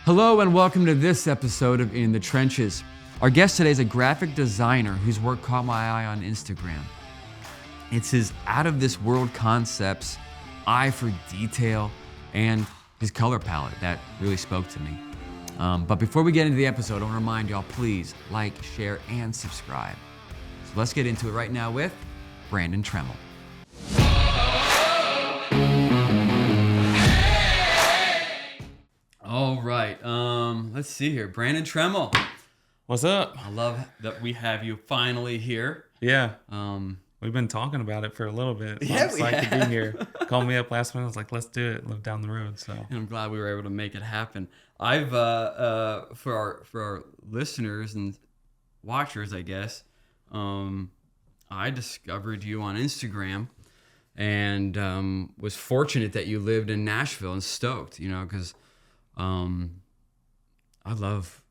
Hello and welcome to this episode of In the Trenches. Our guest today is a graphic designer whose work caught my eye on Instagram. It's his out-of-this-world concepts, eye for detail, and his color palette that really spoke to me. But before we get into the episode, I want to remind y'all, please like, share, and subscribe. So let's get into it right now with Brandon Trammel. All right, let's see here. Brandon Trammel. What's up? I love that we have you finally here. Yeah. We've been talking about it for a little bit. Yeah, I'm excited to be here. Called me up last minute. I was like, let's do it. Live down the road. So. And I'm glad we were able to make it happen. I've for our listeners and watchers, I guess, I discovered you on Instagram, and was fortunate that you lived in Nashville and stoked, because I love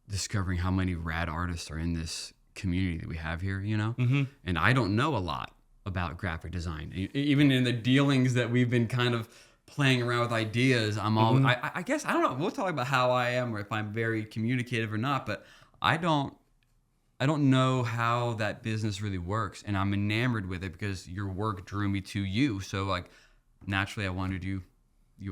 discovering how many rad artists are in this community that we have here, Mm-hmm. And I don't know a lot about graphic design. Even in the dealings that we've been kind of playing around with ideas, I'm all, I guess, I don't know, we'll talk about how I am or if I'm very communicative or not, but I don't know how that business really works, and I'm enamored with it because your work drew me to you. So like naturally I wanted you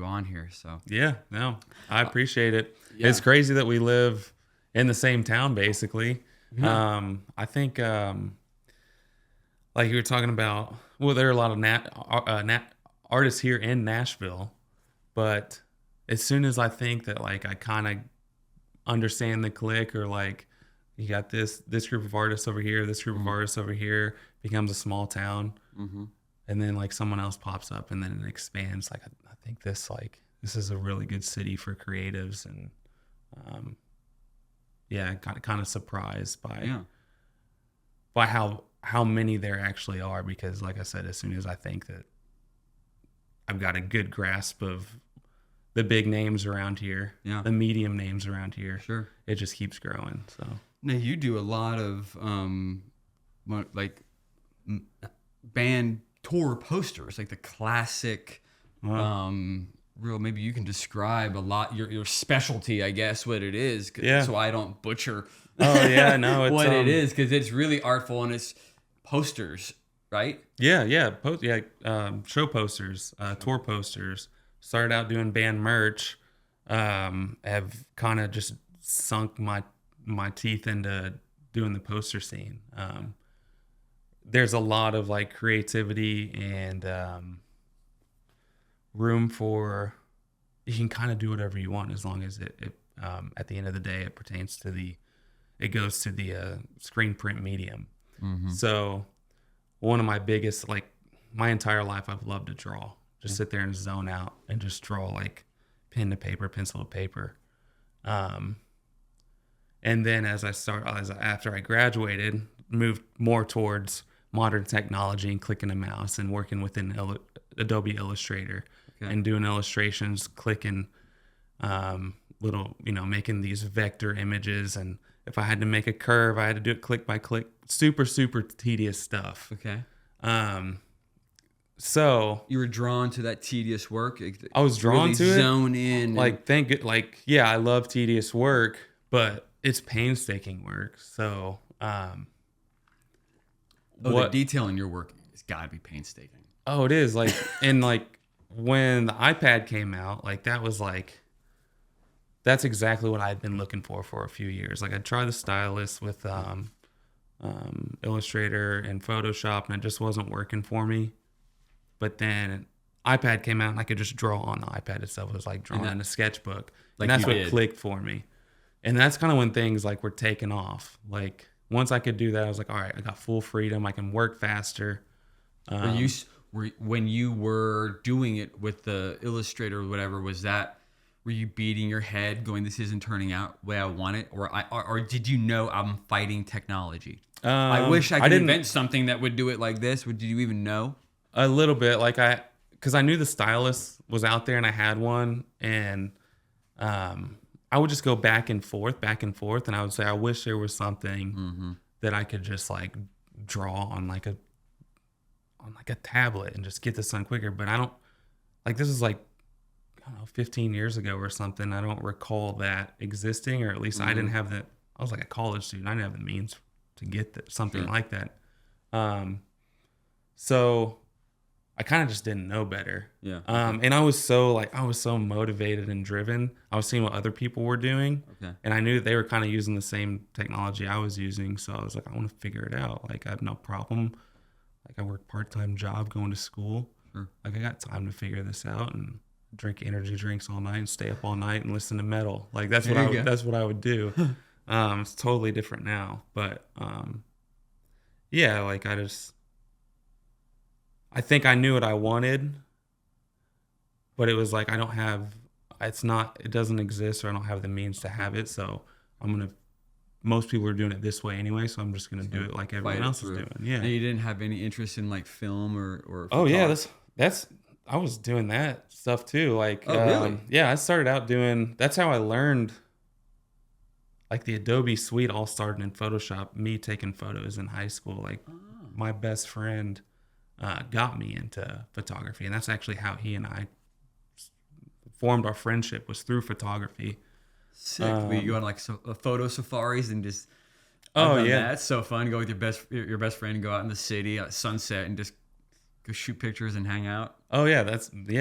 on here. So yeah, no, I appreciate it. Yeah. It's crazy that we live in the same town, basically. Yeah. I think, like you were talking about, well, there are a lot of artists here in Nashville, but as soon as I think that like I kind of understand the clique, or like you got this group of artists over here, this group of artists over here, becomes a small town. Mm-hmm. And then like someone else pops up, and then it expands. Like I think this is a really good city for creatives, and got kind of surprised by how many there actually are, because like I said, as soon as I think that I've got a good grasp of the big names around here, the medium names around here, sure, it just keeps growing. So now you do a lot of band tour posters, like the classic. Real, maybe you can describe a lot your specialty, I guess, what it is, so I don't butcher. Oh yeah, no, it's, what it is, because it's really artful, and it's posters, right? Yeah, show posters, tour posters. Started out doing band merch. Have kind of just sunk my teeth into doing the poster scene. There's a lot of like creativity and room for, you can kind of do whatever you want, as long as it at the end of the day it goes to the screen print medium. Mm-hmm. So one of my biggest, like my entire life, I've loved to draw. Just sit there and zone out and just draw, like pen to paper, pencil to paper. And then after I graduated, moved more towards modern technology and clicking a mouse and working within Adobe Illustrator, and doing illustrations, clicking little, making these vector images. And if I had to make a curve, I had to do it click by click. Super, super tedious stuff. Okay. So you were drawn to that tedious work. I was drawn really to it. Zone in. I love tedious work, but it's painstaking work. So, the detail in your work has got to be painstaking. Oh, it is. Like, and like when the iPad came out, like that's exactly what I'd been looking for a few years. Like I tried the stylus with Illustrator and Photoshop, and it just wasn't working for me. But then iPad came out, and I could just draw on the iPad itself. It was like drawing in a sketchbook, and that's what clicked for me. And that's kind of when things like were taking off. Like once I could do that, I was like, all right, I got full freedom. I can work faster. When you were doing it with the Illustrator or whatever, were you beating your head going, this isn't turning out the way I want it? Or did you know I'm fighting technology? I wish I could invent something that would do it like this. Did you even know? A little bit. Because I knew the stylus was out there and I had one. And I would just go back and forth. And I would say, I wish there was something that I could just like draw on like a tablet and just get this done quicker. But I don't, like, this is like don't know, 15 years ago or something. I don't recall that existing, or at least I didn't have I was like a college student. I didn't have the means to get something like that. So I kind of just didn't know better. Yeah. And I was so motivated and driven. I was seeing what other people were doing. Okay. And I knew that they were kind of using the same technology I was using. So I was like, I want to figure it out. Like, I have no problem. Like, I work part-time job, going to school. Sure. Like, I got time to figure this out and drink energy drinks all night and stay up all night and listen to metal. Like, that's what I would do. It's totally different now. But yeah, like, I think I knew what I wanted, but it was like, it doesn't exist, or I don't have the means to have it. So most people are doing it this way anyway. So I'm just going to do it like everyone else is doing. Yeah. And you didn't have any interest in like film or oh yeah. I was doing that stuff too. Like, really? Yeah, I started out that's how I learned. Like, the Adobe Suite all started in Photoshop, me taking photos in high school. Like, my best friend got me into photography, and that's actually how he and I formed our friendship, was through photography. Sick. We go on like photo safaris and just that's so fun. Go with your best friend and go out in the city at sunset and just go shoot pictures and hang out. Oh yeah,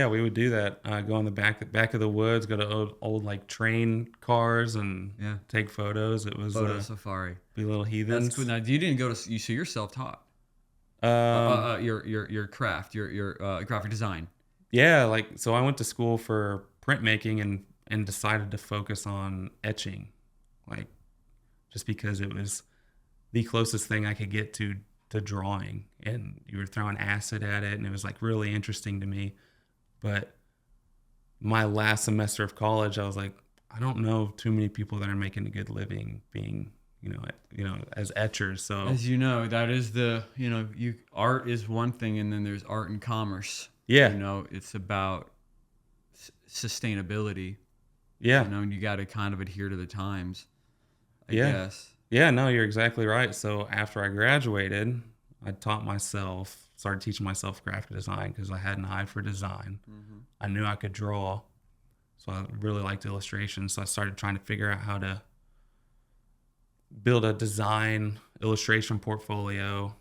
we would do that. Go in the back of the woods, go to old like train cars and take photos. It was photo safari. Be little heathens. That's cool. Now you didn't go to so you're self-taught. Your craft, your graphic design. Yeah, like, so I went to school for printmaking and decided to focus on etching, like, just because it was the closest thing I could get to drawing, and you were throwing acid at it, and it was like really interesting to me. But my last semester of college, I was like, I don't know too many people that are making a good living being as etchers. So, as you know, that is art is one thing, and then there's art and commerce. Yeah. It's about sustainability. Yeah. And you got to kind of adhere to the times, I guess. Yeah, no, you're exactly right. So after I graduated, I started teaching myself graphic design because I had an eye for design. Mm-hmm. I knew I could draw. So I really liked illustration. So I started trying to figure out how to build a design illustration portfolio.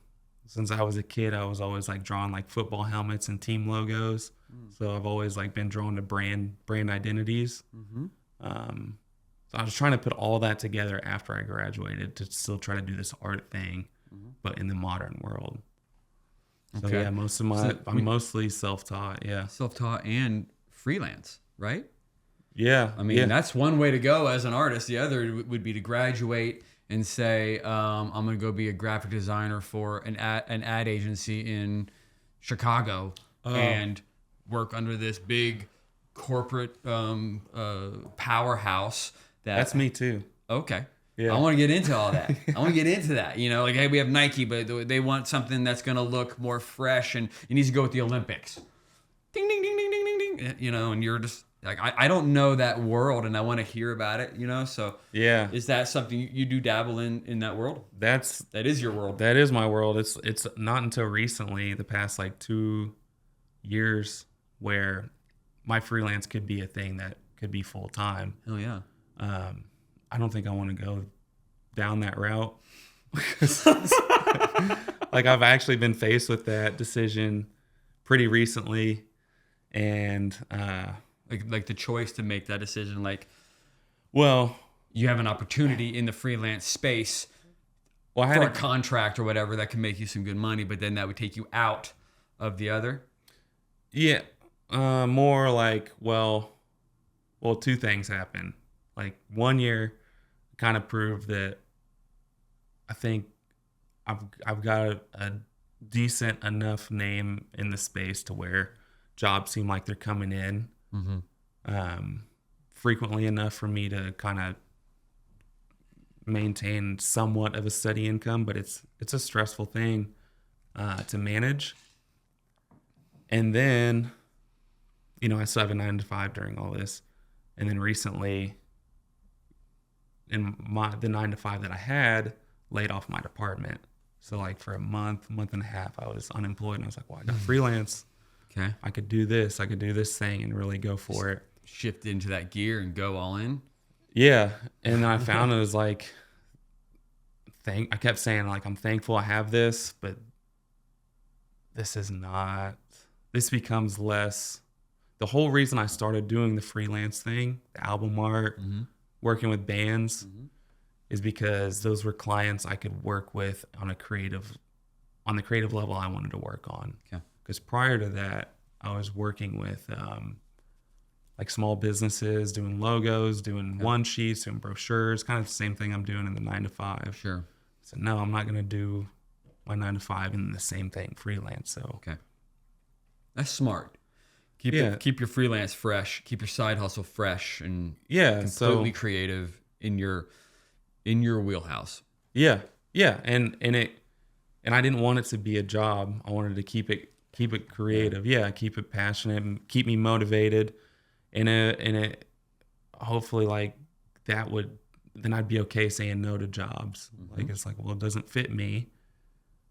Since I was a kid, I was always like drawing like football helmets and team logos. So I've always like been drawn to brand identities. Mm-hmm. So I was trying to put all that together after I graduated to still try to do this art thing, but in the modern world. So yeah, I'm mostly self-taught. Yeah, self-taught and freelance, right? Yeah, I mean that's one way to go as an artist. The other would be to graduate and say, I'm going to go be a graphic designer for an ad agency in Chicago and work under this big corporate powerhouse. That's me too. Okay. Yeah. I want to get into all that. I want to get into that. Like, hey, we have Nike, but they want something that's going to look more fresh, and it needs to go with the Olympics. Ding, ding, ding, ding, ding, ding, ding. And you're just like, I don't know that world, and I want to hear about it, So yeah, is that something you do dabble in that world? That is your world. That is my world. It's not until recently, the past like 2 years, where my freelance could be a thing that could be full time. Hell yeah. I don't think I want to go down that route. Like, I've actually been faced with that decision pretty recently, and like the choice to make that decision. Like, well, you have an opportunity in the freelance space for a contract or whatever that can make you some good money, but then that would take you out of the other. Yeah, more like, well, two things happened. Like, 1 year kind of proved that I think I've got a decent enough name in the space to where jobs seem like they're coming in frequently enough for me to kind of maintain somewhat of a steady income, but it's a stressful thing to manage. And then, I still have a 9-to-5 during all this. And then recently, in the 9-to-5 that I had, laid off my department. So like for a month and a half, I was unemployed, and I was like, well, I got freelance. Okay. I could do this thing and really go for it. shift into that gear and go all in. Yeah. And I found it was like, I kept saying like, I'm thankful I have this, but this becomes less. The whole reason I started doing the freelance thing, the album art, working with bands, is because those were clients I could work with on the creative level I wanted to work on. Okay. Because prior to that, I was working with like small businesses, doing logos, doing one sheets, doing brochures, kind of the same thing I'm doing in the 9 to 5. Sure. So no, I'm not going to do my 9 to 5 and the same thing freelance. So okay, that's smart. Keep your freelance fresh. Keep your side hustle fresh and completely creative in your wheelhouse. Yeah, and I didn't want it to be a job. I wanted to keep it creative. Yeah, keep it passionate and keep me motivated. And it hopefully like that would, then I'd be okay saying no to jobs. Like it's like, well, it doesn't fit me.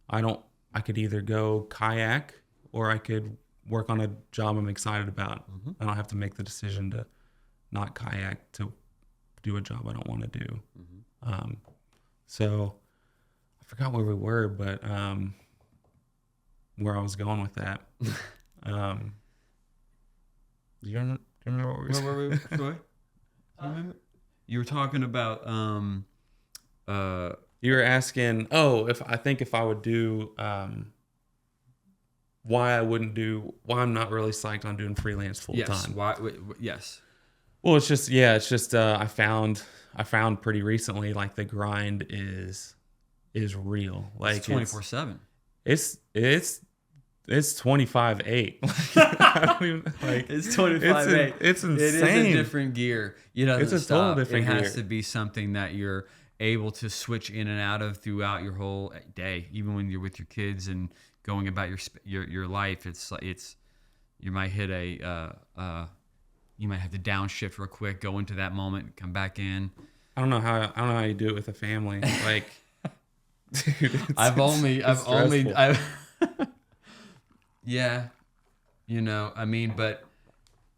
I could either go kayak or I could work on a job I'm excited about. I don't have to make the decision to not kayak to do a job I don't want to do. So I forgot where we were, but where I was going with that. Do you remember what we were saying? Where were we, Troy? You were talking about you were asking, if I would do why I'm not really psyched on doing freelance full time. Yes. Well, it's just I found pretty recently like the grind is real. Like it's 24/7. It's 25/8. It's 25/8. It's insane. It is a different gear. It's a total different gear. It has to be something that you're able to switch in and out of throughout your whole day, even when you're with your kids and going about your life. It's you might hit you might have to downshift real quick, go into that moment, come back in. I don't know how you do it with a family. Like, dude, I've only yeah, I mean, but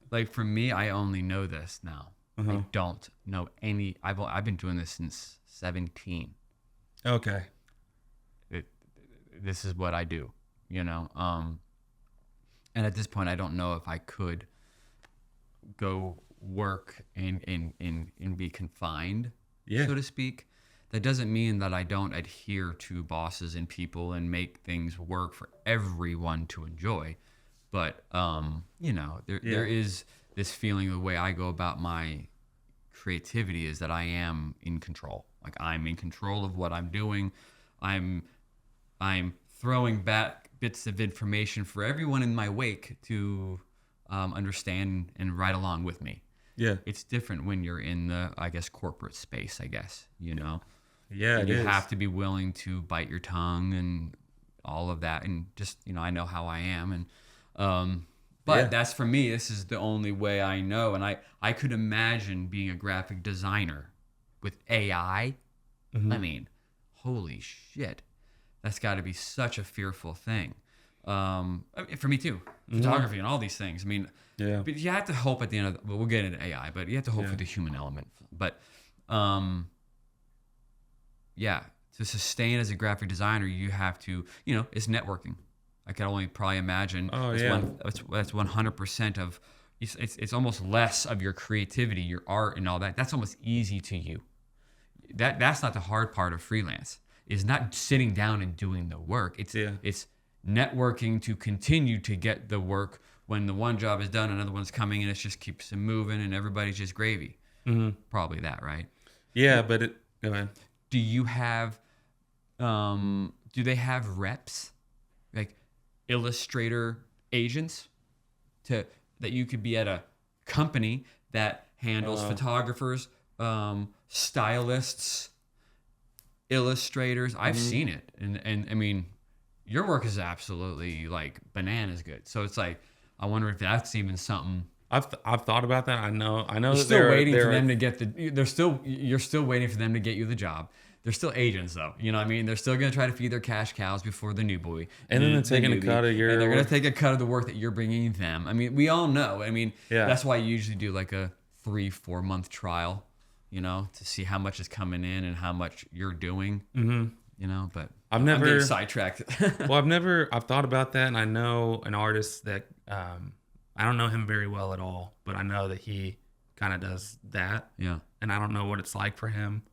like for me, I only know this now. I don't know any. I've been doing this since 17. Okay. This is what I do, and at this point, I don't know if I could go work and be confined, so to speak. That doesn't mean that I don't adhere to bosses and people and make things work for everyone to enjoy. But, there is this feeling, the way I go about my creativity is that I am in control. Like I'm in control of what I'm doing. I'm throwing back bits of information for everyone in my wake to understand and ride along with me. Yeah. It's different when you're in the, I guess, corporate space, I guess, Yeah, you have to be willing to bite your tongue and all of that, and just I know how I am, and that's for me. This is the only way I know, and I could imagine being a graphic designer with AI. I mean, holy shit, that's got to be such a fearful thing. For me too, photography and all these things. I mean, but you have to hope at the end of we'll get into AI, but you have to hope for the human element. But to sustain as a graphic designer, you have to, it's networking. I can only probably imagine. That's 100% of, it's almost less of your creativity, your art and all that. That's almost easy to you. That's not the hard part of freelance. It's not sitting down and doing the work. It's networking to continue to get the work. When the one job is done, another one's coming, and it just keeps moving, and everybody's just gravy. Probably that, right? Yeah, but go ahead. Do you have, do they have reps, like illustrator agents, that you could be at a company that handles photographers, stylists, illustrators? I've seen it, and I mean, your work is absolutely like bananas good. So it's like, I wonder if that's even something. I've thought about that. I know. You're still waiting for them to get you're still waiting for them to get you the job. they're still agents though. You know what I mean? They're still going to try to feed their cash cows before the new boy. And then they're taking a cut of your... And they're going to take a cut of the work that you're bringing them. I mean, we all know. I mean, that's why you usually do like a 3-4 month trial, you know, to see how much is coming in and how much you're doing, you know, but I'm getting sidetracked. Well, I've thought about that, and I know an artist that, I don't know him very well at all, but I know that he kind of does that. Yeah. And I don't know what it's like for him.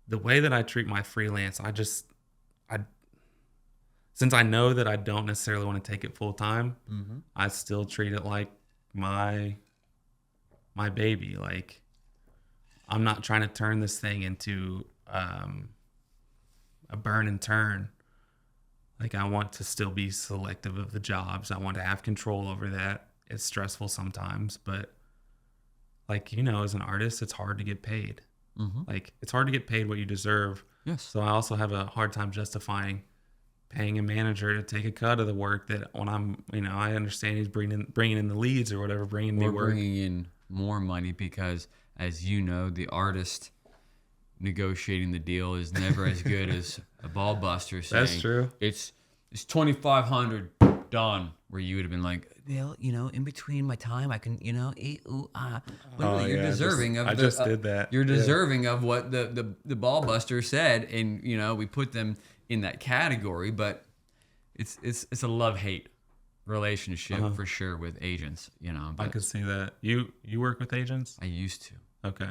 The way that I treat my freelance, since I know that I don't necessarily want to take it full time, I still treat it like my baby. Like, I'm not trying to turn this thing into a burn and turn. Like, I want to still be selective of the jobs. I want to have control over that. It's stressful sometimes, but like, you know, as an artist, it's hard to get paid. Like, it's hard to get paid what you deserve. Yes. So I also have a hard time justifying paying a manager to take a cut of the work that when I'm, you know, I understand he's bringing in the leads or whatever, bringing me work. Bringing in more money because, as you know, the artist negotiating the deal is never as good as a ball buster saying, that's true. It's $2,500 done. Where you would have been like, well, you know, in between my time, I can, you know, eat, ooh, ah. Well, you're deserving of. I just did that. You're deserving of what the ball buster said, and you know, we put them in that category. But it's a love-hate relationship for sure with agents. You know, but I could see that. You work with agents? I used to. Okay.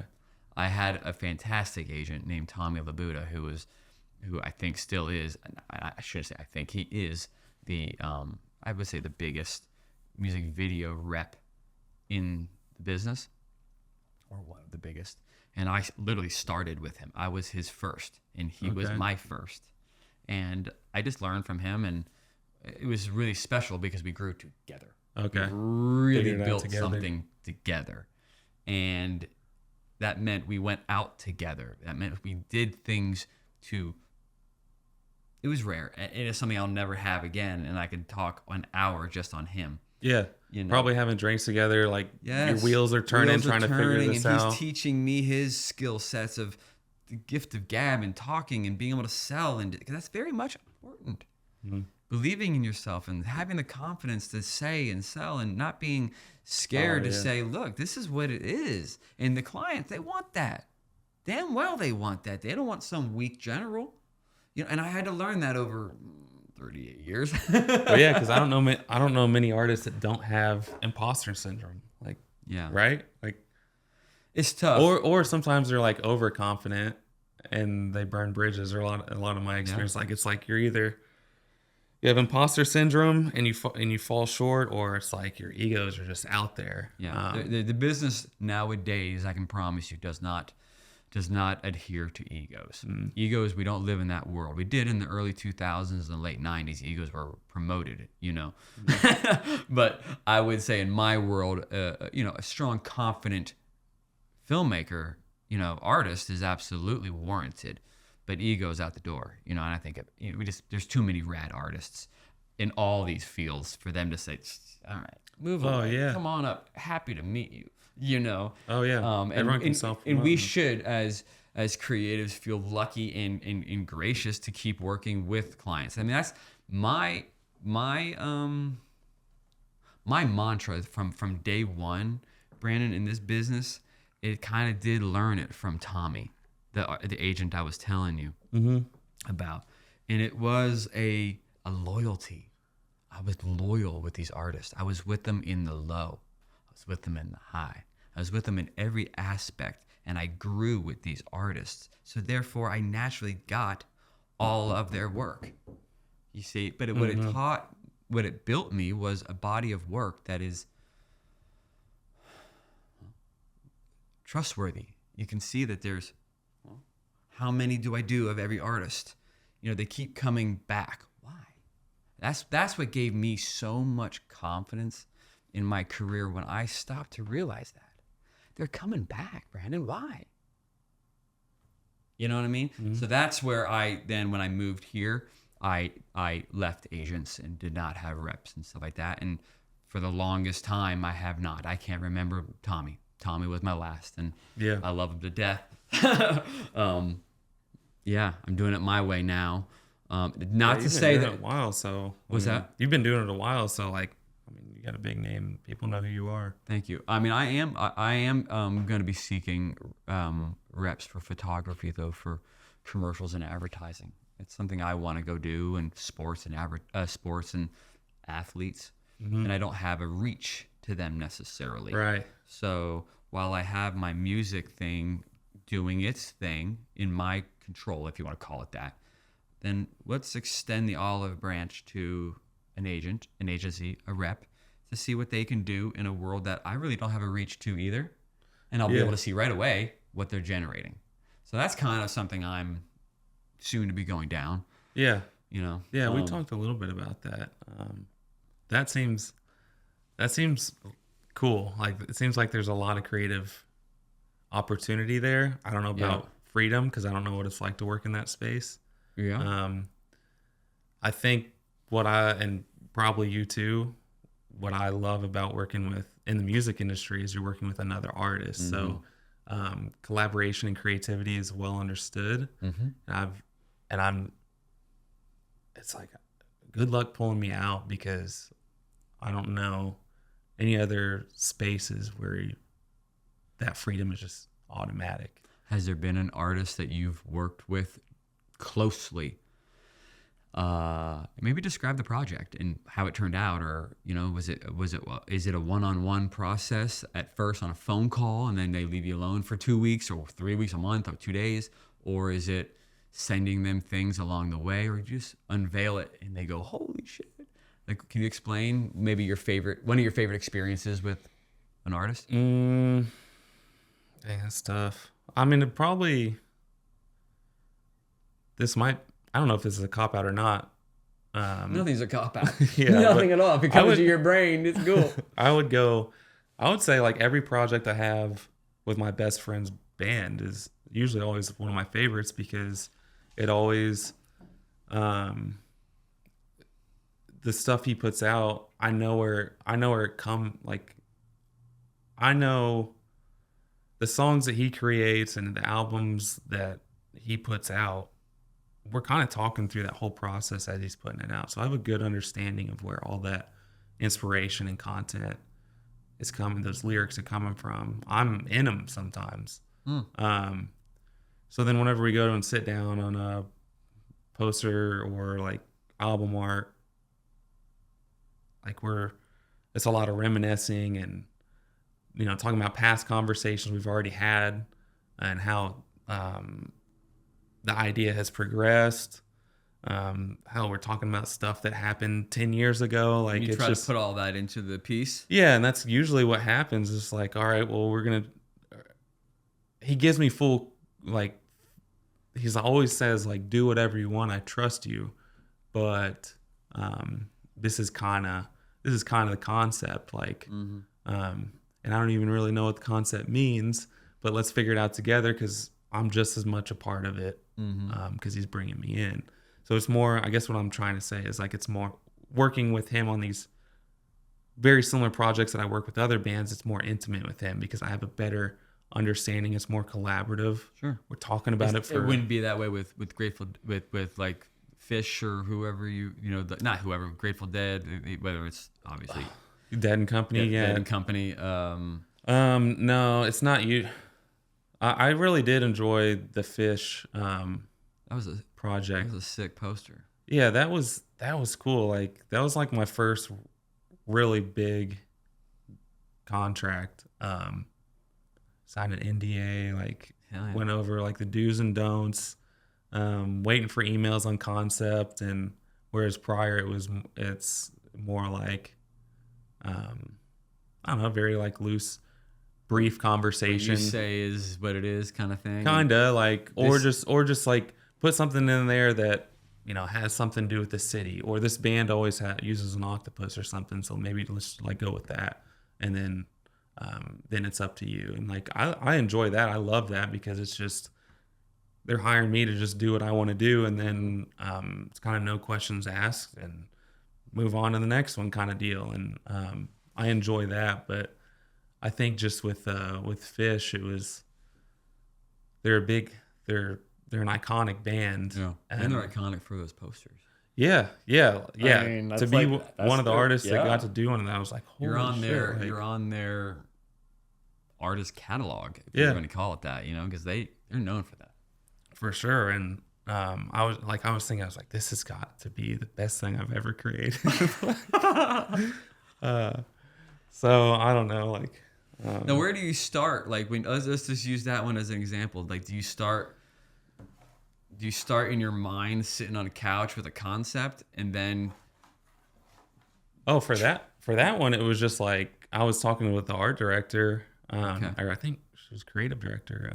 I had a fantastic agent named Tommy Labuda, who I think still is. I should say I think he is the I would say the biggest music video rep in the business, or one of the biggest. And I literally started with him. I was his first, and he was my first. And I just learned from him, and it was really special because we grew together. Okay. We really built something together. And that meant we went out together. That meant we did things to... It was rare. It is something I'll never have again, and I could talk an hour just on him. Yeah, you know? Probably having drinks together, like your wheels are turning, trying to figure this out. And he's teaching me his skill sets of the gift of gab and talking and being able to sell, and because that's very much important. Believing in yourself and having the confidence to say and sell, and not being scared to say, "Look, this is what it is." And the clients, they want that. Damn well, they want that. They don't want some weak general. You know, and I had to learn that over 38 years. Well, yeah, because I don't know many artists that don't have imposter syndrome. Like, right? Like, it's tough. Or sometimes they're like overconfident and they burn bridges. Or a lot of my experience, like it's like you're either you have imposter syndrome and you fall short, or it's like your egos are just out there. Yeah, the business nowadays, I can promise you, does not adhere to egos. Egos, we don't live in that world. We did in the early 2000s and the late 90s. Egos were promoted, you know. But I would say in my world, you know, a strong, confident filmmaker, you know, artist is absolutely warranted. But ego's out the door, you know. And I think there's too many rad artists in all these fields for them to say, all right, move on. Yeah. Come on up. Happy to meet you. You know. Oh yeah. Everyone can self-promote. And we should, as creatives, feel lucky and gracious to keep working with clients. I mean, that's my mantra from day one, Brandon, in this business. It kind of did learn it from Tommy, the agent I was telling you about, and it was a loyalty. I was loyal with these artists. I was with them in the low. I was with them in the high. I was with them in every aspect, and I grew with these artists. So therefore, I naturally got all of their work. You see, but what it built me was a body of work that is trustworthy. You can see that there's, how many do I do of every artist? You know, they keep coming back. Why? That's what gave me so much confidence in my career when I stopped to realize that. They're coming back, Brandon. Why? You know what I mean? So that's where when I moved here, I left agents and did not have reps and stuff like that. And for the longest time, I have not. I can't remember Tommy. Tommy was my last, and I love him to death. Yeah, I'm doing it my way now. Not Yeah, to you've say been that. doing it a while, so What's that? You've been doing it a while, so like, I mean, you got a big name. People know who you are. Thank you. I mean, I am going to be seeking reps for photography though for commercials and advertising. It's something I want to go do in sports and sports and athletes, and I don't have a reach to them necessarily. Right. So while I have my music thing doing its thing in my control, if you want to call it that, then let's extend the olive branch to an agent, an agency, a rep, to see what they can do in a world that I really don't have a reach to either. And I'll be able to see right away what they're generating. So that's kind of something I'm soon to be going down. Yeah. You know. Yeah, we talked a little bit about that. That seems cool. Like, it seems like there's a lot of creative opportunity there. I don't know about freedom, because I don't know what it's like to work in that space. Yeah. I think and probably you too, what I love about working with in the music industry is you're working with another artist. So collaboration and creativity is well understood. It's like, good luck pulling me out, because I don't know any other spaces where that freedom is just automatic. Has there been an artist that you've worked with closely? Maybe describe the project and how it turned out, or is it a one-on-one process at first on a phone call, and then they leave you alone for 2 weeks or 3 weeks, a month, or 2 days, or is it sending them things along the way, or you just unveil it and they go, holy shit? Like, can you explain maybe one of your favorite experiences with an artist? Dang, that's tough. I mean, I don't know if this is a cop-out or not. Nothing's a cop-out. Yeah, Nothing at all. If it comes to your brain, it's cool. I would say like every project I have with my best friend's band is usually always one of my favorites, because it always, the stuff he puts out, I know the songs that he creates and the albums that he puts out, we're kind of talking through that whole process as he's putting it out. So I have a good understanding of where all that inspiration and content is coming, those lyrics are coming from. I'm in them sometimes. So then whenever we go and sit down on a poster or like album art, like it's a lot of reminiscing and, talking about past conversations we've already had and how the idea has progressed, how we're talking about stuff that happened 10 years ago. Like, you try to put all that into the piece. Yeah, and that's usually what happens. It's like, all right, well, he gives me full, like, he's always says, like, do whatever you want, I trust you. But this is kind of the concept, like, and I don't even really know what the concept means, but let's figure it out together, because I'm just as much a part of it, because he's bringing me in. So it's more, I guess what I'm trying to say is, like, it's more working with him on these very similar projects that I work with other bands. It's more intimate with him because I have a better understanding. It's more collaborative. Sure. We're talking about it wouldn't be that way with like Phish or whoever not whoever, Grateful Dead, whether it's obviously Dead and Company. Dead and Company. No, it's not you. I really did enjoy the Phish that was a project. That was a sick poster. Yeah, that was cool. Like, that was like my first really big contract. Signed an NDA, like, went over like the do's and don'ts, waiting for emails on concept, and whereas prior it's more like I don't know, very like loose, brief conversation. What you say is what it is, kind of thing. Kinda like, or just like put something in there that has something to do with the city, or this band always uses an octopus or something, so maybe let's like go with that, and then it's up to you. And like I enjoy that. I love that, because it's just they're hiring me to just do what I want to do, and then it's kind of no questions asked and move on to the next one kind of deal. And I enjoy that. But I think just with Phish, it was they're they're an iconic band. Yeah. And they're iconic for those posters. Yeah. I mean, To be like, one of the artists that yeah. got to do one of that, I was like, holy You're on shit, their like, you're on their artist catalog, if Yeah. you're going to call it that, because they're known for that. for sure. And I was thinking, I was like, this has got to be the best thing I've ever created. So I don't know, like. Now, where do you start? Like, let's just use that one as an example. Like, do you start in your mind sitting on a couch with a concept, and then? Oh, for that one, it was just like I was talking with the art director, Okay. or I think she was creative director,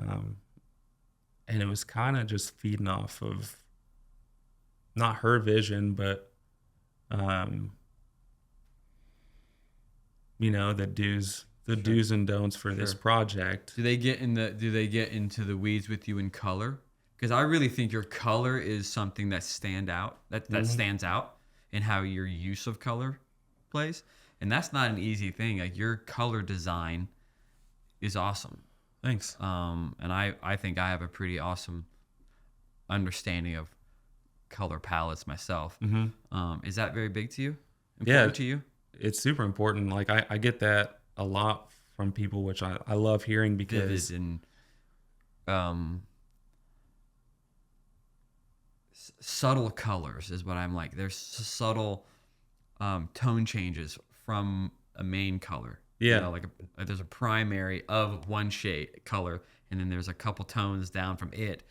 and it was kind of just feeding off of not her vision, but the do's and don'ts for this project. Do they get into the weeds with you in color? Because I really think your color is something that stands out in how your use of color plays, and that's not an easy thing. Like, your color design is awesome. Thanks. And I think I have a pretty awesome understanding of color palettes myself. Is that very big to you? Important to you? It's super important. Like I get that a lot from people, which I love hearing because Vivid and subtle colors is what I'm like. There's subtle tone changes from a main color. Yeah. Like there's a primary of one shade color, and then there's a couple tones down from it,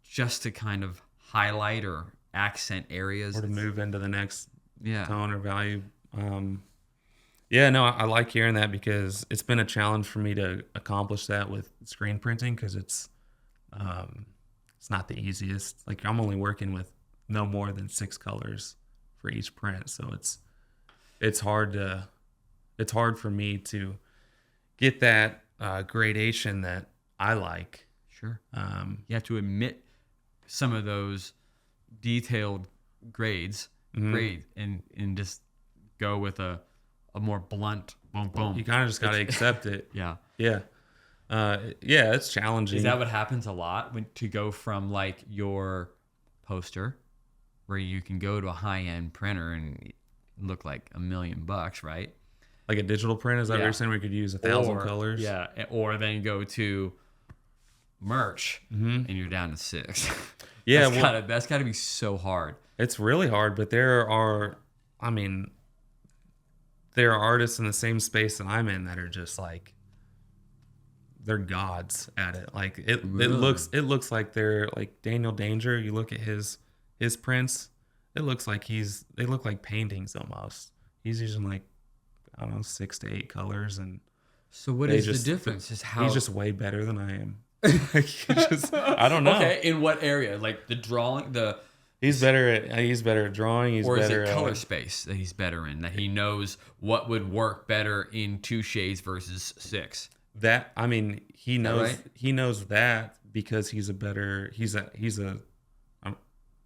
just to kind of highlight or accent areas or to move into the next yeah tone or value. I like hearing that because it's been a challenge for me to accomplish that with screen printing, because it's not the easiest. Like, I'm only working with no more than 6 colors for each print, so it's hard for me to get that gradation that I like. Sure. You have to omit some of those detailed grades and just go with a more blunt boom boom. You kind of just got to accept it. Yeah. It's challenging. Is that what happens a lot to go from like your poster, where you can go to a high-end printer and look like $1 million, right? Like a digital print? Is that what you're saying? We could use 1,000 colors? Yeah. Or then go to merch and you're down to 6. Yeah. That's gotta be so hard. It's really hard, but there are artists in the same space that I'm in that are just like, they're gods at it. Like it looks like they're like Daniel Danger. You look at his prints, it looks like they look like paintings almost. He's using like, I don't know, 6 to 8 colors, and so what is the difference? Is how he's just way better than I am. I don't know. Okay, in what area? Like the drawing, He's better at drawing. He's or is better it color at space that he's better in? That he knows what would work better in 2 shades versus 6. that. I mean, he knows right? he knows that because he's a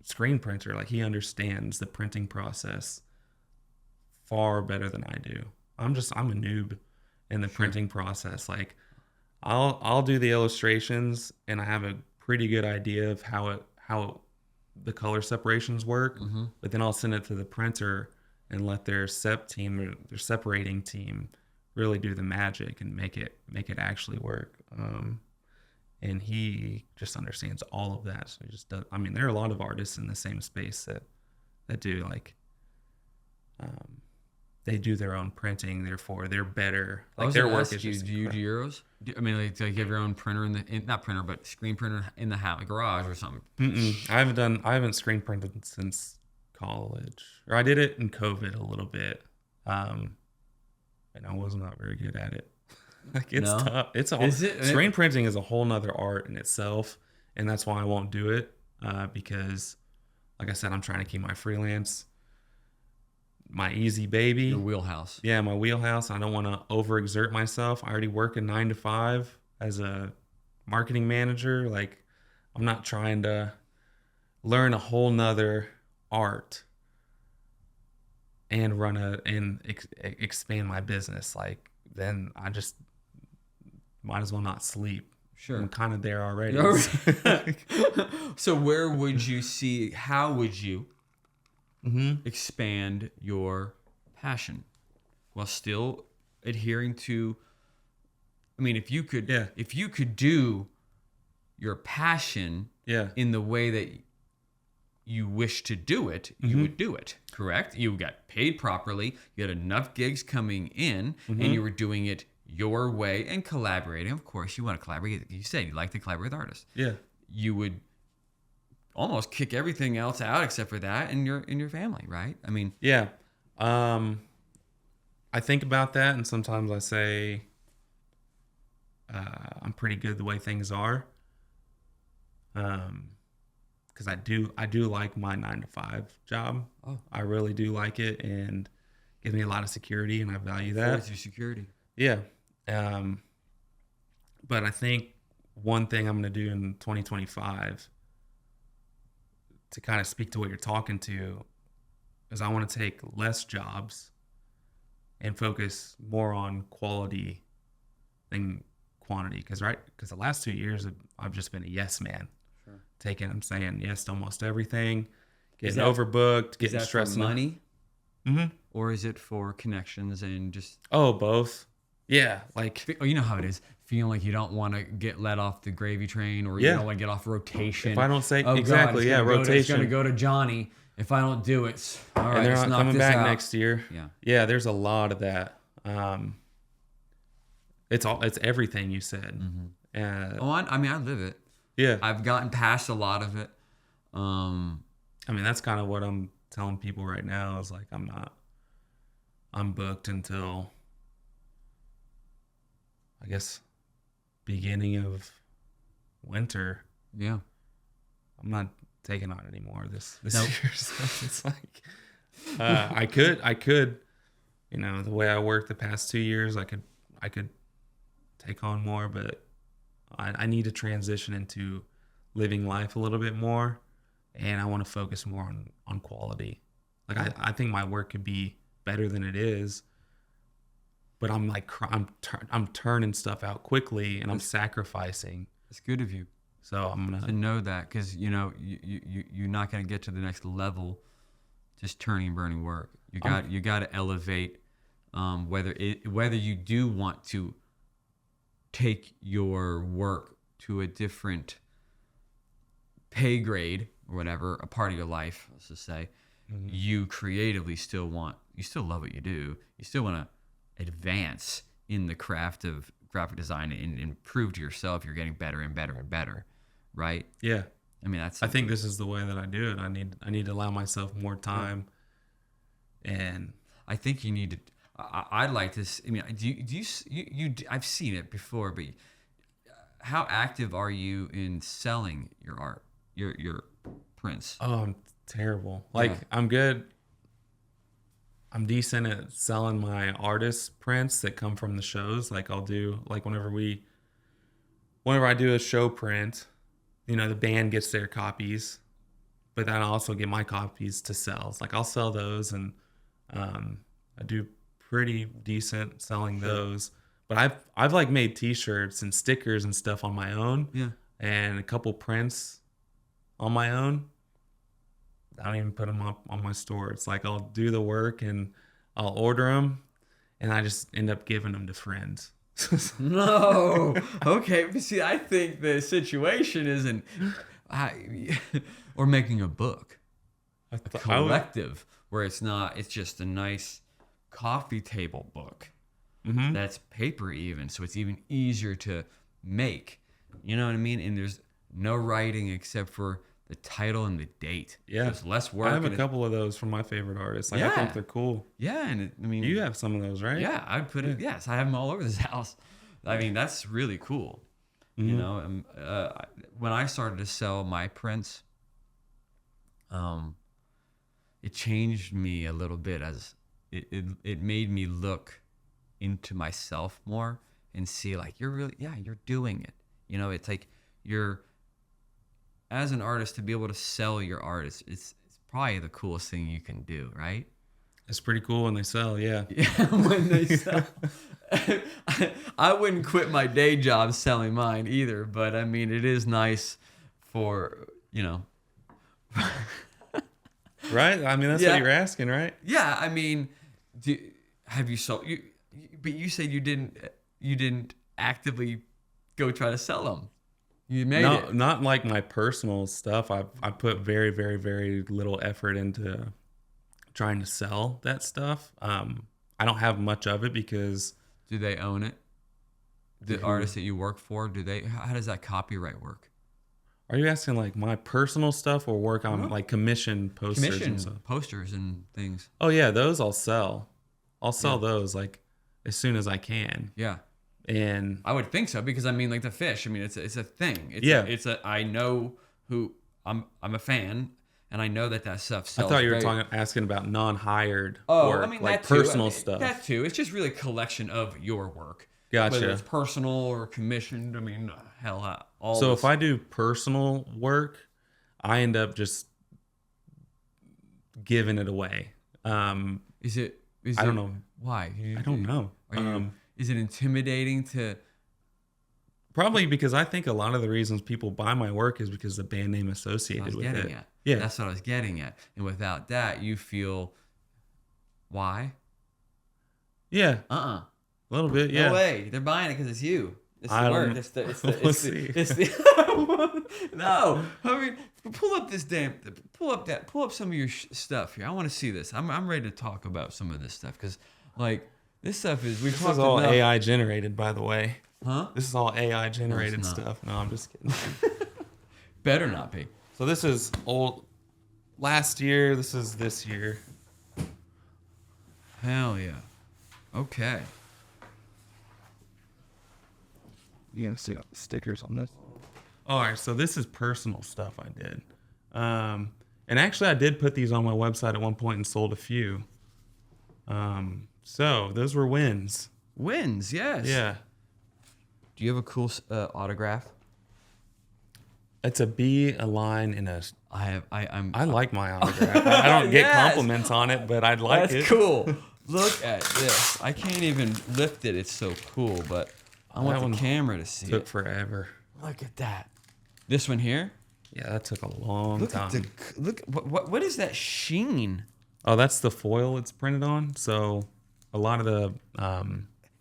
screen printer. Like, he understands the printing process far better than I do. I'm a noob in the printing process. Like, I'll do the illustrations and I have a pretty good idea of how the color separations work, but then I'll send it to the printer and let their team or their separating team really do the magic and make it actually work. And he just understands all of that. So he just does. I mean, there are a lot of artists in the same space that do like, they do their own printing. Therefore, they're better. Like, their work is just. Do you do yours? I mean, like you have your own printer not printer, but screen printer in the house, garage or something. I haven't screen printed since college, or I did it in COVID a little bit, and I was not very good at it. Like, it's tough. Screen printing is a whole nother art in itself, and that's why I won't do it, because, like I said, I'm trying to keep my freelance, my easy baby. Your wheelhouse. Yeah, my wheelhouse. I don't want to overexert myself. I already work a 9 to 5 as a marketing manager. Like, I'm not trying to learn a whole nother art and expand my business. Like, then I just might as well not sleep Sure. I'm kind of there already. So how would you expand your passion while still adhering to, I mean, if you could do your passion in the way that you wish to do it, you would do it, correct? You got paid properly, you had enough gigs coming in, and you were doing it your way and collaborating. Of course, you want to collaborate. You said you like to collaborate with artists. Yeah. You would almost kick everything else out except for that in your family, right? I mean, yeah. I think about that, and sometimes I say I'm pretty good the way things are. Because I do like my 9-to-5 job. Oh. I really do like it, and gives me a lot of security, and I value that. Your security. Yeah. But I think one thing I'm going to do in 2025 to kind of speak to what you're talking to is I want to take less jobs and focus more on quality than quantity. Because the last 2 years I've just been a yes man. Sure. I'm saying yes to almost everything, getting overbooked, getting stressed. For money? Mm-hmm. Or is it for connections and just... Oh, both. Yeah, like... Oh, you know how it is. Feeling like you don't want to get let off the gravy train, or you don't want to get off rotation. If I don't say... exactly, rotation. It's going to go to Johnny if I don't do it. All right, and they're not coming back next year. Yeah. Yeah, there's a lot of that. It's everything you said. Mm-hmm. I live it. Yeah. I've gotten past a lot of it. I mean, that's kind of what I'm telling people right now is like, I'm booked until, I guess, beginning of winter. Yeah. I'm not taking on anymore this year. So it's like, I could, the way I worked the past 2 years, I could take on more, but I need to transition into living life a little bit more, and I want to focus more on quality. Like I think my work could be better than it is, but I'm like I'm turning stuff out quickly, and I'm sacrificing. It's good of you. So I'm gonna to know that, because you're not gonna get to the next level just turning and burning work. You got to elevate, whether you do want to take your work to a different pay grade or whatever, a part of your life, let's just say, you creatively you still love what you do. You still want to advance in the craft of graphic design and improve to yourself. You're getting better and better and better, right? Yeah. I mean, I think this is the way that I do it. I need to allow myself more time, and I think you need to. I'd like to. I mean, do you? I've seen it before, but how active are you in selling your art, your prints? Oh, I'm terrible. I'm good. I'm decent at selling my artist prints that come from the shows. Like I'll do, like whenever I do a show print, the band gets their copies, but then I also get my copies to sell. It's like I'll sell those, and I do pretty decent selling those. But I've like made T-shirts and stickers and stuff on my own. Yeah. And a couple prints on my own. I don't even put them up on my store. It's like I'll do the work and I'll order them, and I just end up giving them to friends. No. Okay. But see, I think the situation isn't, or making a book, a collective, where it's just a nice coffee table book. Mm-hmm. That's paper even, so it's even easier to make. You know what I mean? And there's no writing except for the title and the date. Yeah. There's less work. I have a couple of those from my favorite artists. I think they're cool. Yeah, and you have some of those, right? Yeah, I'd put it. Yes, I have them all over this house. I mean, that's really cool. Mm-hmm. When I started to sell my prints, it changed me a little bit, as it made me look into myself more and see like you're doing it. It's like you're, as an artist, to be able to sell your art, it's probably the coolest thing you can do, right? It's pretty cool when they sell. Yeah. Yeah, when they sell. I wouldn't quit my day job selling mine either, but I mean, it is nice for, Right? I mean, that's what you're asking, right? Yeah, I mean, have you sold you? But you said you didn't actively go try to sell them. You made it. Not like my personal stuff. I put very, very, very little effort into trying to sell that stuff. I don't have much of it because. Do they own it? The artists that you work for, do they? How does that copyright work? Are you asking like my personal stuff or work on like commission posters and stuff? Posters and things. Oh yeah, those I'll sell. I'll sell those like as soon as I can. Yeah. And I would think so because I mean, like the Phish. I mean, it's a thing. I know who I'm a fan, and I know that stuff sells. I thought you were asking about non-hired work, I mean, like that too. personal stuff. That too. It's just really a collection of your work. Gotcha. Whether it's personal or commissioned. I mean, hell, all. So if I do personal work, I end up just giving it away. Is it? I don't know why. I don't know. Is it intimidating to? Probably because I think a lot of the reasons people buy my work is because the band name associated with it. Yeah, that's what I was getting at. And without that, you feel why? Yeah. A little bit. Yeah. No way. They're buying it because it's you. It's the word. It's the. No. I mean, pull up some of your stuff here. I want to see this. I'm ready to talk about some of this stuff because, like, this stuff is. This is all AI generated, by the way. Huh? This is all AI generated stuff. No, I'm just kidding. Better not be. So this is old. Last year. This is this year. Hell yeah. Okay. You gonna stick stickers on this? All right, so this is personal stuff I did. And actually I did put these on my website at one point and sold a few. So those were wins. Wins, yes. Yeah. Do you have a cool autograph? It's a B, a line, and a. I like my autograph. I don't get compliments on it, but I'd like it. That's cool. Look at this. I can't even lift it. It's so cool, but I want the camera to see it. Took forever. Look at that. This one here? Yeah, that took a long time. What is that sheen? Oh, that's the foil it's printed on. So a lot of the.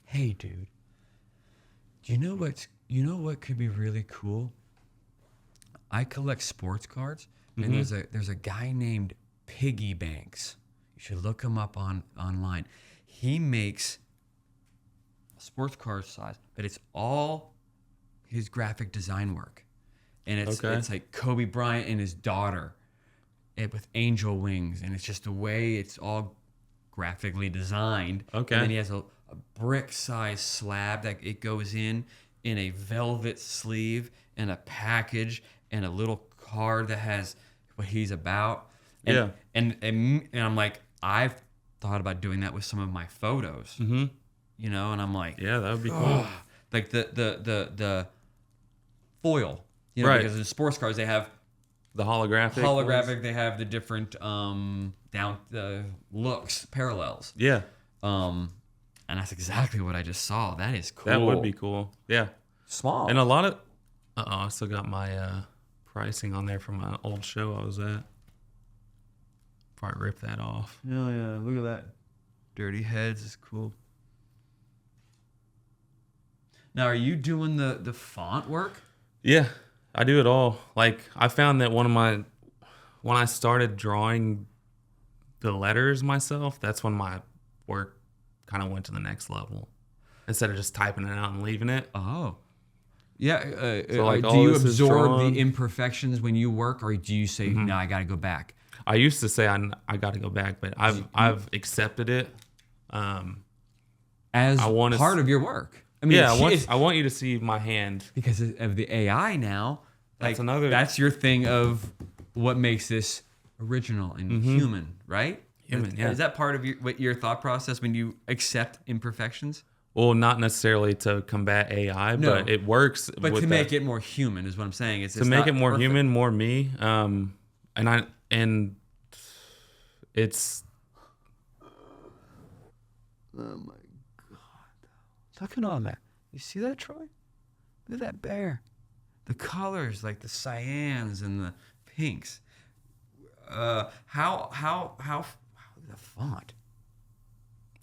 Hey, dude. You know what could be really cool? I collect sports cards, and there's a guy named Piggy Banks. You should look him up online. He makes sports card size, but it's all his graphic design work, and it's like Kobe Bryant and his daughter, with angel wings, and it's just the way it's all graphically designed. Okay. And then he has a brick-sized slab that it goes in a velvet sleeve and a package and a little card that has what he's about. And, and I'm like, I've thought about doing that with some of my photos. Mm-hmm. You know, and I'm like, yeah, that would be cool. Like the foil, you know, right? Because in sports cards they have the holographic. Ones. They have the different looks, parallels. Yeah. And that's exactly what I just saw. That is cool. That would be cool. Yeah. Small. And a lot of. I still got my pricing on there from an old show I was at. Probably rip that off. Hell yeah! Look at that. Dirty Heads is cool. Now, are you doing the font work? Yeah, I do it all. Like, I found that when I started drawing the letters myself, that's when my work kind of went to the next level. Instead of just typing it out and leaving it. Oh. Yeah. So like, do you absorb the imperfections when you work, or do you say, no, I got to go back? I used to say I got to go back, but I've accepted it. As part of your work. I mean, yeah, I want you to see my hand. Because of the AI now, that's your thing of what makes this original and human, right? Human, yeah. Is that part of your thought process when you accept imperfections? Well, not necessarily to combat AI, but it works. But to make it more human is what I'm saying. It's make it more human, more me. And it's Oh my God. Look at all that. You see that, Troy? Look at that bear. The colors, like the cyans and the pinks. How the font.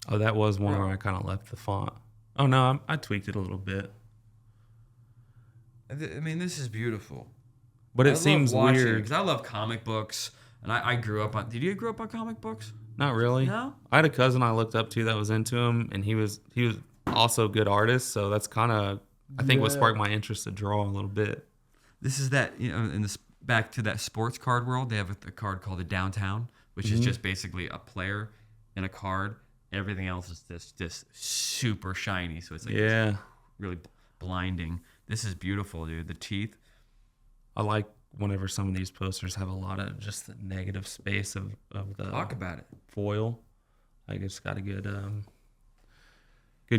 Oh, that was one where I kind of left the font. Oh no, I tweaked it a little bit. I mean, this is beautiful. But it seems weird because I love comic books, and I grew up on. Did you grow up on comic books? Not really. No. I had a cousin I looked up to that was into him, and he was also a good artist. So that's kind of I think what sparked my interest to draw a little bit. This is that in this back to that sports card world. They have a card called the Downtown, which is just basically a player and a card. Everything else is just super shiny, so it's like really blinding. This is beautiful, dude. The teeth. I like whenever some of these posters have a lot of just the negative space of the talk about it foil. Like it's got a good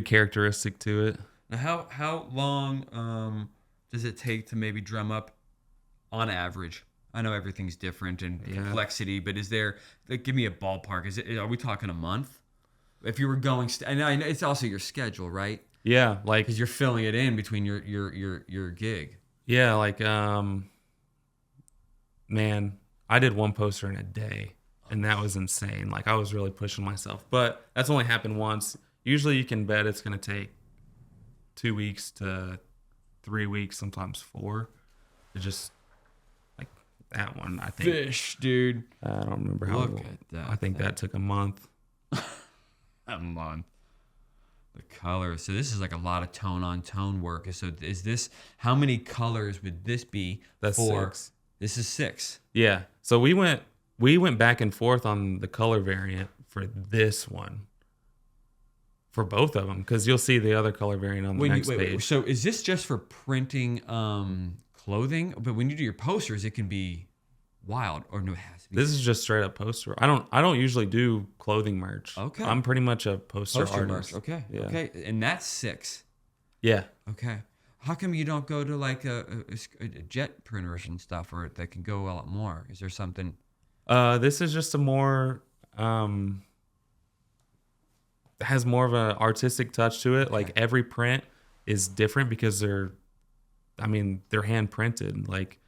characteristic to it. Now, how long does it take to maybe drum up on average? I know everything's different and complexity, but is there give me a ballpark? Are we talking a month? If you were going, and I know it's also your schedule, right? Yeah, like because you're filling it in between your gig. Yeah, like man, I did one poster in a day, and that was insane. Like I was really pushing myself, but that's only happened once. Usually, you can bet it's gonna take 2 weeks to 3 weeks, sometimes 4. To just like that one, I think. Phish, dude. I don't remember how. Look at that. I think that took a month. A month. The colors. So this is like a lot of tone on tone work. So is this how many colors would this be? That's for 6. This is 6. Yeah. So we went back and forth on the color variant for this one. For both of them, because you'll see the other color variant on the next page. So is this just for printing clothing? But when you do your posters, it can be wild, or no, it has to be. This is just straight up poster. I don't usually do clothing merch. Okay. I'm pretty much a poster artist. Merch. Okay. Yeah. Okay. And that's 6. Yeah. Okay. How come you don't go to like a jet printers and stuff, or that can go a lot more? Is there something? This is just a more has more of an artistic touch to it. Okay. Like every print is different because they're hand printed. Like,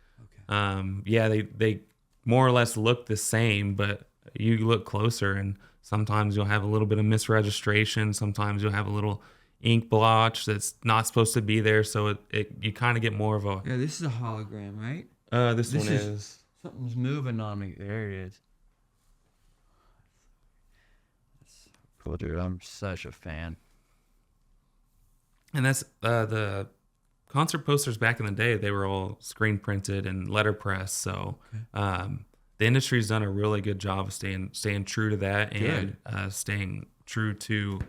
they more or less look the same, but you look closer and sometimes you'll have a little bit of misregistration. Sometimes you'll have a little ink blotch that's not supposed to be there. So you kind of get more of a... Yeah, this is a hologram, right? This one is... Something's moving on me. There it is. Cool, dude. I'm such a fan. And that's the concert posters back in the day. They were all screen printed and letterpress. So the industry's done a really good job of staying true to that and staying true to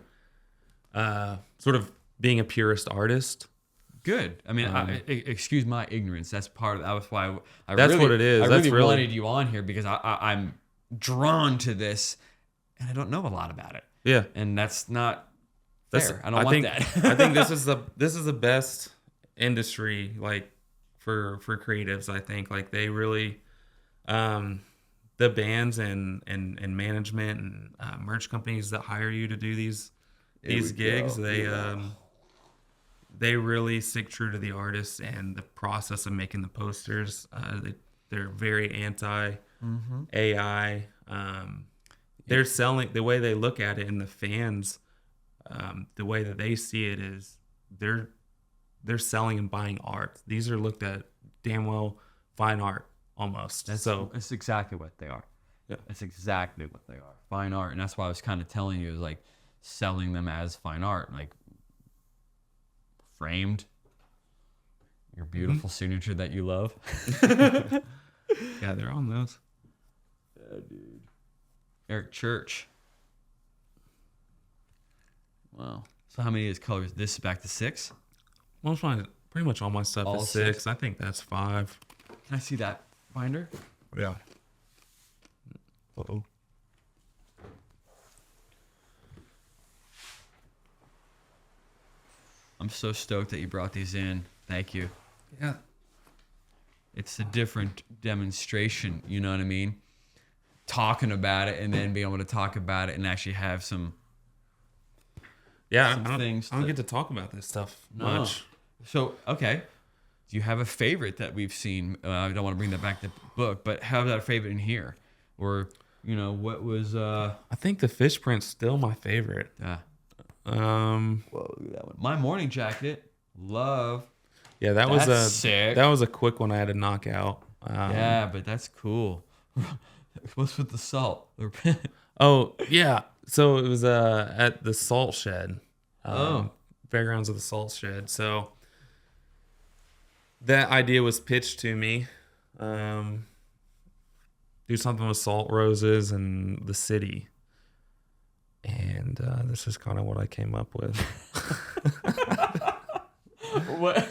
sort of being a purist artist. Good. I mean, excuse my ignorance. That's part of that. Was why that's really, what it is. I really wanted you on here because I'm drawn to this, and I don't know a lot about it. Yeah, and that's not fair. I don't want that. I think this is the best industry, like for creatives. I think like they really, the bands and management and merch companies that hire you to do these gigs, they really stick true to the artist and the process of making the posters. They're very anti AI. They're selling the way they look at it, and the fans, the way that they see it is they're selling and buying art. These are looked at damn well fine art almost. That's exactly what they are. Yeah, that's exactly what they are. Fine art, and that's why I was kind of telling you, is like selling them as fine art, like framed. Your beautiful signature that you love. Yeah, they're on those. Yeah, dude. Eric Church. Wow. So how many is colors? This is back to 6? Pretty much all my stuff is 6. I think that's 5. Can I see that binder? Yeah. Uh-oh. I'm so stoked that you brought these in. Thank you. Yeah. It's a different demonstration, you know what I mean? Talking about it and then being able to talk about it and actually have some Yeah, some things. I don't get to talk about this stuff much. So, okay. Do you have a favorite that we've seen? I don't want to bring that back to the book, but how about a favorite in here? Or, what was... I think the Phish print's still my favorite. Whoa, look at that one. My Morning Jacket. Love. Yeah, that That's sick. That was a quick one I had to knock out. Yeah, but that's cool. What's with the salt? Oh, yeah. So it was at the salt shed. Oh. Fairgrounds of the salt shed. So that idea was pitched to me. Do something with salt roses and the city. And this is kind of what I came up with. What?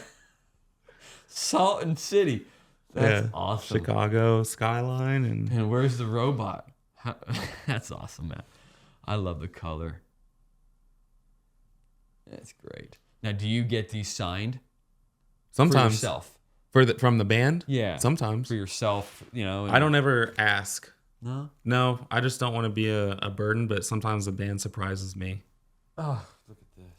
Salt and City. That's awesome. Chicago skyline. And where's the robot? That's awesome, man. I love the color. That's great. Now, do you get these signed? Sometimes. For yourself? From the band? Yeah. Sometimes. For yourself, I don't ever ask. No? No, I just don't want to be a burden, but sometimes the band surprises me. Oh, look at this.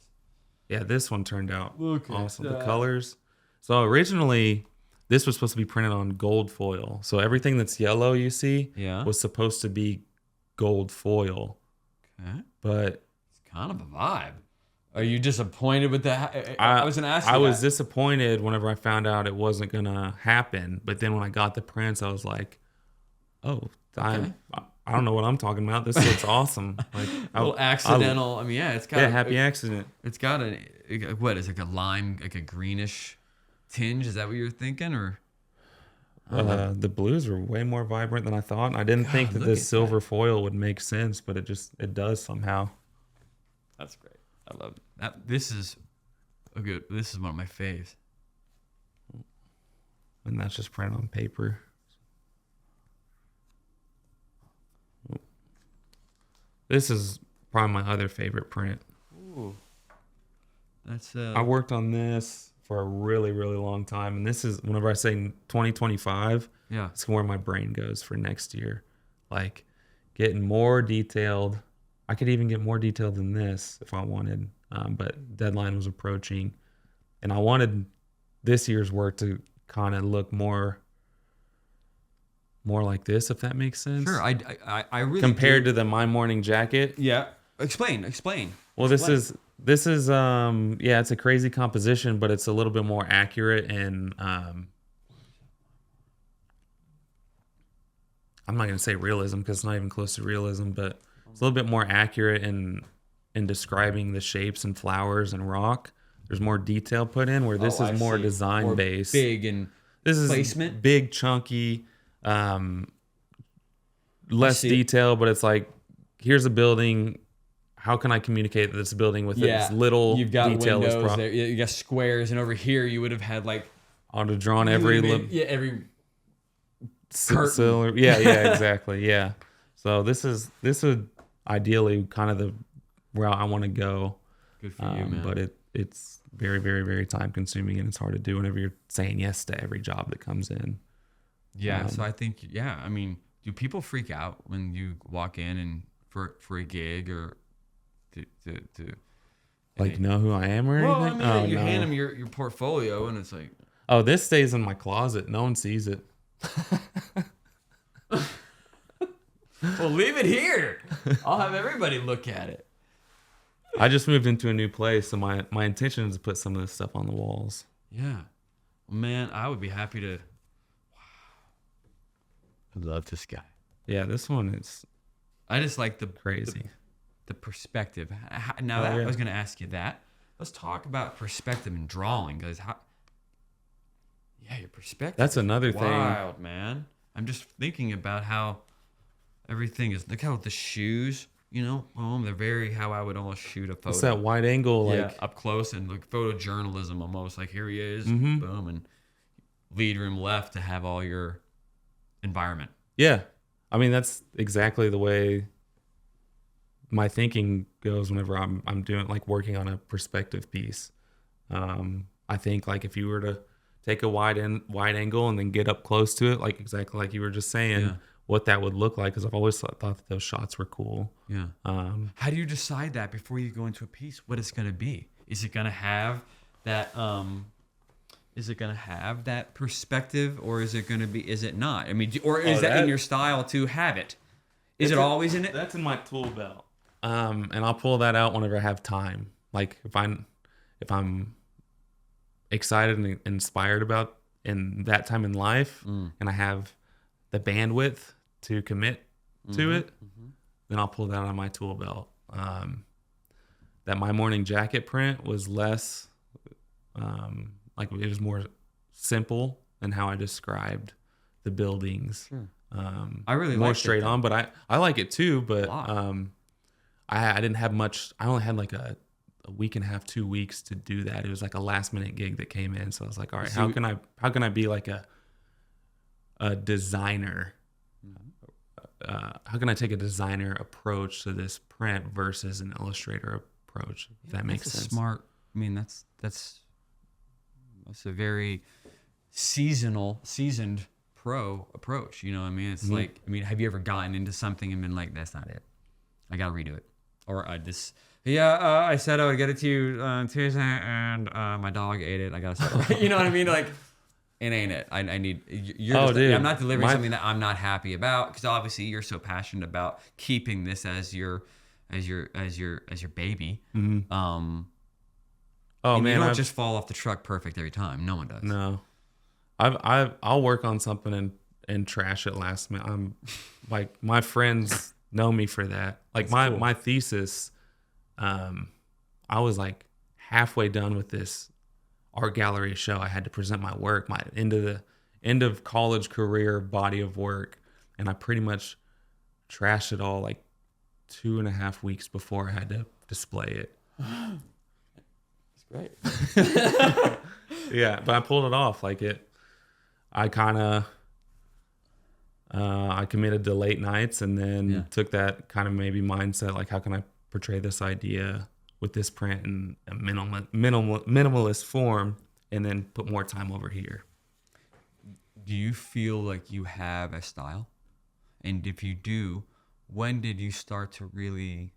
Yeah, this one turned out awesome. That. The colors. So originally, this was supposed to be printed on gold foil. So everything that's yellow you see was supposed to be gold foil. Okay. But it's kind of a vibe. Are you disappointed with that? I was going to ask you I was disappointed whenever I found out it wasn't going to happen. But then when I got the prints, I was like, oh, I don't know what I'm talking about. This looks awesome. Like a little accidental. It's got happy accident. It's got what is it, like a lime, like a greenish tinge? Is that what you're thinking, or? The blues were way more vibrant than I thought. I didn't think that this silver foil would make sense, but it does somehow. That's great. I love it. This is one of my faves. And that's just printed on paper. This is probably my other favorite print. Ooh. That's I worked on this for a really, really long time. And this is, whenever I say 2025, it's where my brain goes for next year. Like, getting more detailed. I could even get more detailed than this if I wanted. But deadline was approaching. And I wanted this year's work to kind of look more like this, if that makes sense. Sure, I really compared to the My Morning Jacket. Yeah, explain. Well, this is it's a crazy composition, but it's a little bit more accurate, and I'm not gonna say realism because it's not even close to realism, but it's a little bit more accurate in describing the shapes and flowers and rock. There's more detail put in, where this is more design based, big and this is placement, big, chunky. Less detail, but it's like, here's a building. How can I communicate this building with this little You've got detail? Windows there. You got squares, and over here you would have had like I'd have drawn every curtain. Yeah, exactly. Yeah. So this would ideally kind of the route I want to go. Good for you, man. But it's very, very, very time consuming, and it's hard to do whenever you're saying yes to every job that comes in. Yeah, so I think, do people freak out when you walk in and for a gig or to like know who I am or anything? Well, you hand them your portfolio and it's like, oh, this stays in my closet. No one sees it. Well, leave it here. I'll have everybody look at it. I just moved into a new place, so my intention is to put some of this stuff on the walls. Yeah, man, I would be happy to. I love this guy. Yeah, this one is. I just like the crazy, the perspective. Now I was going to ask you that. Let's talk about perspective and drawing, guys. Your perspective. That's another thing. Wild, man. I'm just thinking about how everything is. Look how the shoes. They're very how I would almost shoot a photo. It's that wide angle, up close and like photojournalism almost. Like here he is, boom, and lead room left to have all your environment. Yeah, I mean that's exactly the way my thinking goes whenever I'm doing like working on a perspective piece. I think like if you were to take a wide angle and then get up close to it, like exactly like you were just saying, what that would look like, because I've always thought that those shots were cool. Yeah. How do you decide that before you go into a piece? What it's gonna be? Is it gonna have that? Is it gonna have that perspective, or is it gonna be? Is it not? I mean, or is that in your style to have it? Is it always in it? That's in my tool belt. And I'll pull that out whenever I have time. Like if I'm excited and inspired about in that time in life, and I have the bandwidth to commit to it, then I'll pull that out of my tool belt. That My Morning Jacket print was less, like it was more simple in how I described the buildings. Sure. I really more straight on, but I like it too. But I didn't have much. I only had like a week and a half, 2 weeks to do that. It was like a last minute gig that came in, so I was like, all right, how can I be like a designer? How can I take a designer approach to this print versus an illustrator approach? If that makes sense. Smart. I mean, that's a very seasoned pro approach. You know what I mean? It's like, I mean, have you ever gotten into something and been like, that's not it, I gotta redo it, or I said I would get it to you on Tuesday, and my dog ate it. I gotta start. You know what I mean? Like, it ain't it. I need. Dude, I'm not delivering something that I'm not happy about, because obviously you're so passionate about keeping this as your baby. Mm-hmm. Oh man, you don't just fall off the truck perfect every time. No one does. No, I'll work on something and trash it last minute. I'm like, my friends know me for that. Like my thesis, I was like halfway done with this art gallery show. I had to present my work, my end of college career body of work, and I pretty much trashed it all like 2.5 weeks before I had to display it. That's great. Yeah, but I pulled it off. Like I committed to late nights, and then took that kind of maybe mindset, like, how can I portray this idea with this print in a minimalist form, and then put more time over here. Do you feel like you have a style? And if you do, when did you start to really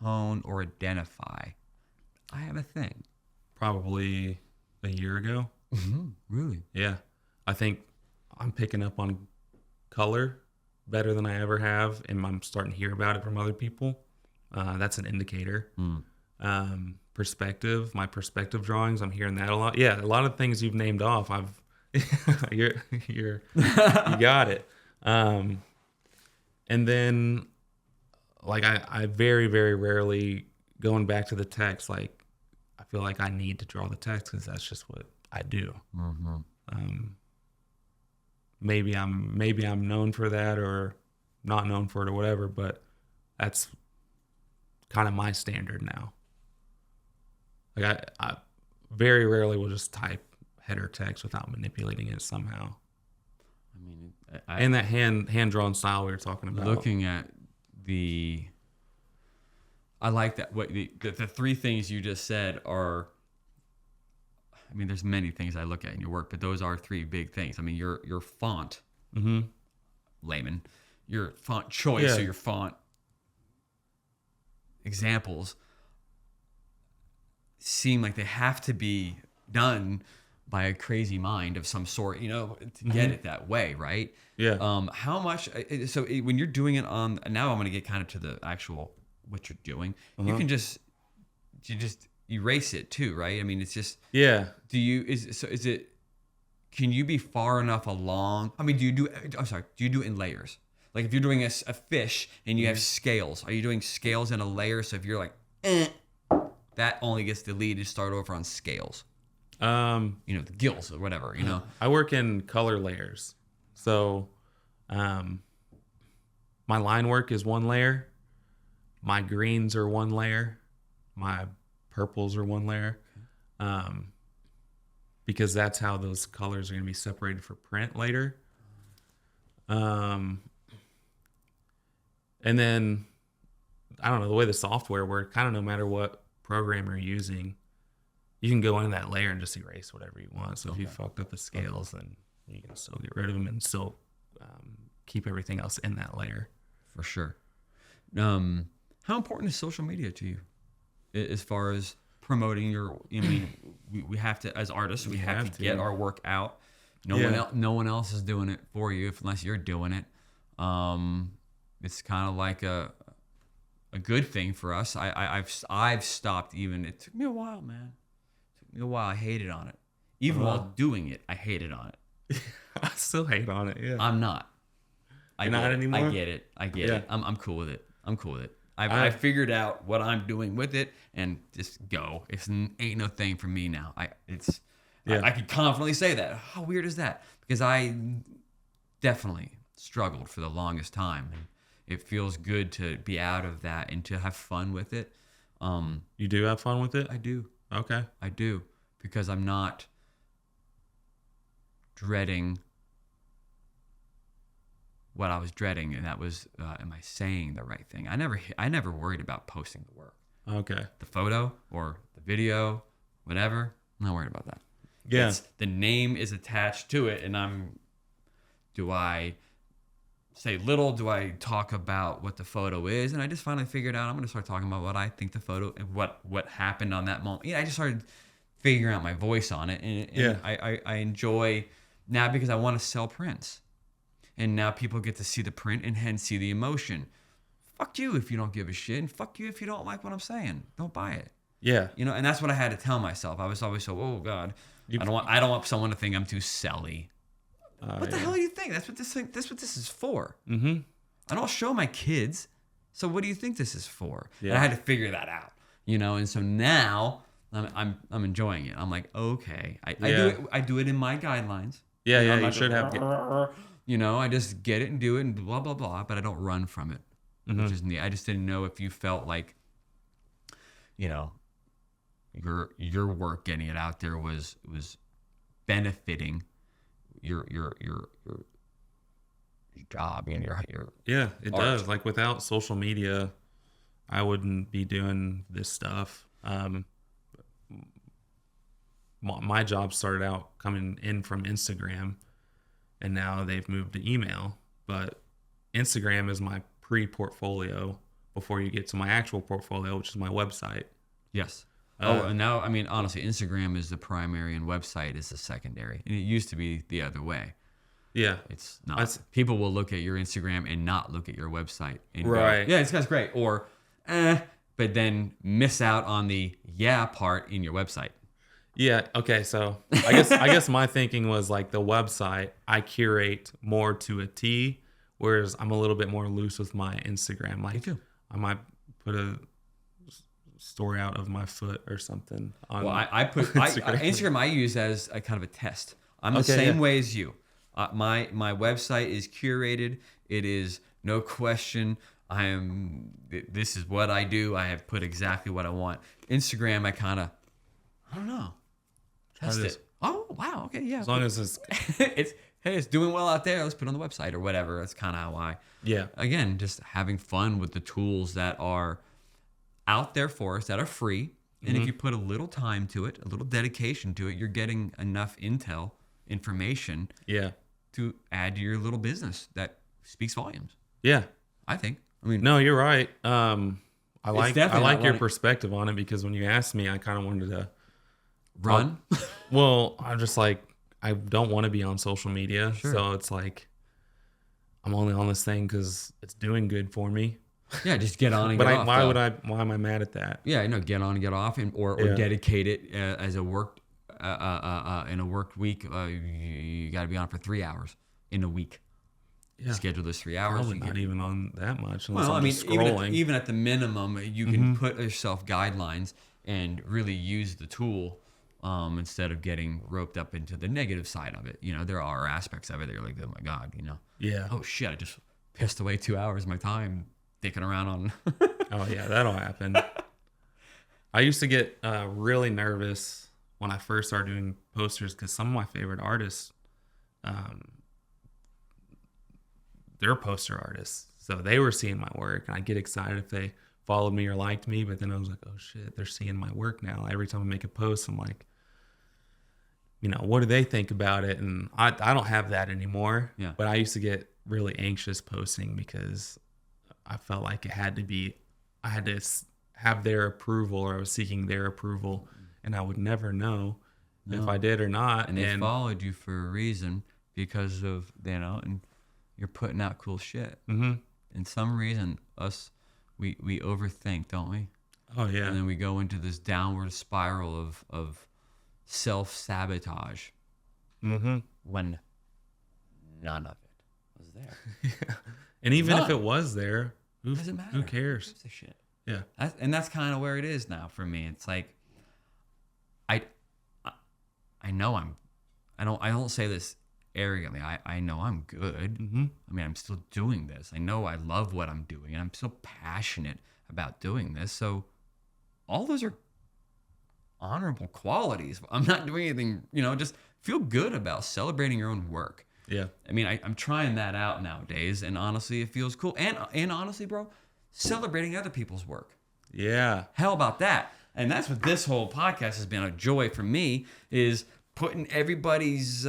hone or identify, I have a thing? Probably a year ago. Mm-hmm. Really? Yeah. I think I'm picking up on color better than I ever have, and I'm starting to hear about it from other people. That's an indicator. Perspective, my perspective drawings, I'm hearing that a lot. Yeah, a lot of things you've named off, you got it. And then, like, I very, very rarely, going back to the text, like, I feel like I need to draw the text because that's just what I do. Mm-hmm. Maybe I'm known for that, or not known for it, or whatever, but that's kind of my standard now. Like, I very rarely will just type header text without manipulating it somehow. I mean, and that hand drawn style we were talking about. Looking at I like that. What the three things you just said are, I mean, there's many things I look at in your work, but those are three big things. I mean, your font, layman, your font choice, or your font examples seem like they have to be done by a crazy mind of some sort, you know, to get it that way, right? Yeah. How much? So when you're doing it on, now I'm going to get kind of to the actual what you're doing. You can just erase it too, right? I mean, it's just can you be far enough along? I mean, do you do it in layers? Like if you're doing a fish and you have scales, are you doing scales in a layer? So if you're like, that only gets deleted, start over on scales. You know, the gills or whatever, you know. I work in color layers. So my line work is one layer. My greens are one layer. My purples are one layer. Because that's how those colors are going to be separated for print later. And then, I don't know, the way the software works, kind of no matter what program you're using, you can go in that layer and just erase whatever you want. So if you fucked up the scales, then you can still get rid of them and still keep everything else in that layer. For sure. How important is social media to you as far as promoting your, I mean, we have to, as artists, we have to get our work out. No one else is doing it for you unless you're doing it. It's kind of like a good thing for us. I've stopped even. It took me a while, man. It took me a while. I hated on it. Even while doing it, I hated on it. I still hate on it. Yeah. I'm not. You're not anymore? I get it. I'm cool with it. I figured out what I'm doing with it, and just go. Ain't no thing for me now. I could confidently say that. How weird is that? Because I definitely struggled for the longest time, and it feels good to be out of that and to have fun with it. You do have fun with it? I do. Okay. I do, because I'm not dreading what I was dreading, and that was, am I saying the right thing? I never worried about posting the work. Okay. The photo or the video, whatever. I'm not worried about that. Yeah. The name is attached to it, and do I say little? Do I talk about what the photo is? And I just finally figured out I'm going to start talking about what I think the photo and what happened on that moment. I just started figuring out my voice on it, and I enjoy now because I want to sell prints. And now people get to see the print and hence see the emotion. Fuck you if you don't give a shit, and fuck you if you don't like what I'm saying. Don't buy it. Yeah. And that's what I had to tell myself. I was always so, oh God, I don't want someone to think I'm too selly. What the hell do you think? That's what this is for. Mm-hmm. I don't show my kids. So what do you think this is for? Yeah. And I had to figure that out. And so now I'm enjoying it. I'm like, okay, I do it in my guidelines. Yeah, you should have. I just get it and do it and blah, blah, blah, but I don't run from it, which is neat. I just didn't know if you felt like, your work, getting it out there was benefiting your job and your Yeah, it art. does. Like without social media, I wouldn't be doing this stuff. My job started out coming in from Instagram, and now they've moved to email. But Instagram is my pre-portfolio before you get to my actual portfolio, which is my website. Yes. And now, honestly, Instagram is the primary and website is the secondary. And it used to be the other way. Yeah. It's not. People will look at your Instagram and not look at your website. And right. Go, yeah, this guy's great. Or, but then miss out on the part in your website. Yeah. Okay. So I guess my thinking was like the website, I curate more to a T, whereas I'm a little bit more loose with my Instagram. Like, Me too. I might put a story out of my foot or something on. Well, I put Instagram. I use as a kind of a test. I'm the same way as you. My website is curated. It is no question. This is what I do. I have put exactly what I want. Instagram, I don't know. Test it. Oh wow. Okay. Yeah. As long as it's it's doing well out there. Let's put it on the website or whatever. That's kind of how I. Yeah. Again, just having fun with the tools that are out there for us that are free. And if you put a little time to it, a little dedication to it, you're getting enough information to add to your little business that speaks volumes. Yeah. I think. No, you're right. I like your like perspective on it, because when you asked me, I kind of wanted to run. Well, I'm just like, I don't want to be on social media. Sure. So it's like, I'm only on this thing because it's doing good for me. Yeah, just get on and get off. Why am I mad at that? Yeah, get on and get off, or dedicate it as a work in a work week. You got to be on for 3 hours in a week. Yeah. Schedule this 3 hours. Probably not even on that much. Well, I'm just scrolling. Even at the minimum, you can put yourself guidelines and really use the tool instead of getting roped up into the negative side of it. There are aspects of it that you're like, oh my God, Yeah. Oh shit, I just pissed away 2 hours of my time dicking around on. Oh yeah, that'll happen. I used to get really nervous when I first started doing posters, because some of my favorite artists, they're poster artists, so they were seeing my work, and I get excited if they followed me or liked me. But then I was like, oh shit, they're seeing my work now. Every time I make a post, I'm like, what do they think about it? And I don't have that anymore. Yeah. But I used to get really anxious posting because I felt like I had to have their approval, or I was seeking their approval, and I would never know if I did or not. And they followed you for a reason because of, and you're putting out cool shit. Mm-hmm. And some reason we overthink, don't we? Oh yeah. And then we go into this downward spiral of self-sabotage. Mm-hmm. When none of it was there. Yeah. And even None. if it was there, Doesn't matter. who cares? Who gives a shit? Yeah. That's kind of where it is now for me. It's like I know I don't say this arrogantly. I know I'm good. Mm-hmm. I mean, I'm still doing this. I know I love what I'm doing, and I'm still passionate about doing this. So all those are honorable qualities. I'm not doing anything, just feel good about celebrating your own work. Yeah. I mean, I'm trying that out nowadays, and honestly, it feels cool. And honestly, bro, celebrating other people's work. Yeah. How about that? And that's what this whole podcast has been a joy for me, is putting everybody's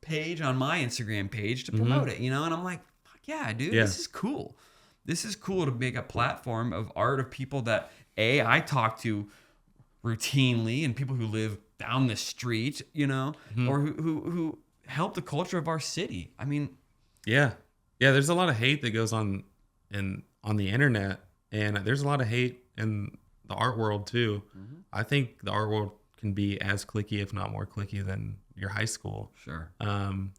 page on my Instagram page to promote it, and I'm like, fuck yeah, dude, this is cool. This is cool to make a platform of art of people that I talk to routinely, and people who live down the street, or who help the culture of our city. I mean, yeah. There's a lot of hate that goes on on the internet, and there's a lot of hate in the art world too. Mm-hmm. I think the art world can be as cliquey, if not more cliquey, than your high school. Sure.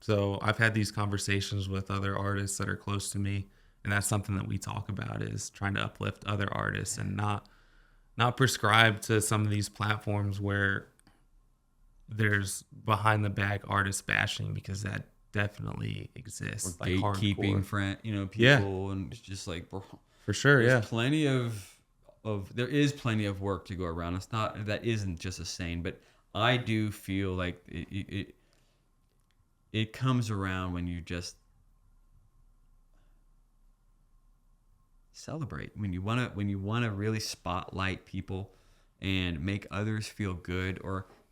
So I've had these conversations with other artists that are close to me, and that's something that we talk about, is trying to uplift other artists and not prescribe to some of these platforms where there's behind the back artist bashing, because that definitely exists. Or gatekeeping, people, and it's just like, bro, for sure, there's plenty there is plenty of work to go around. It's not, that isn't just a saying, but I do feel like it comes around when you just celebrate, when you want to really spotlight people and make others feel good.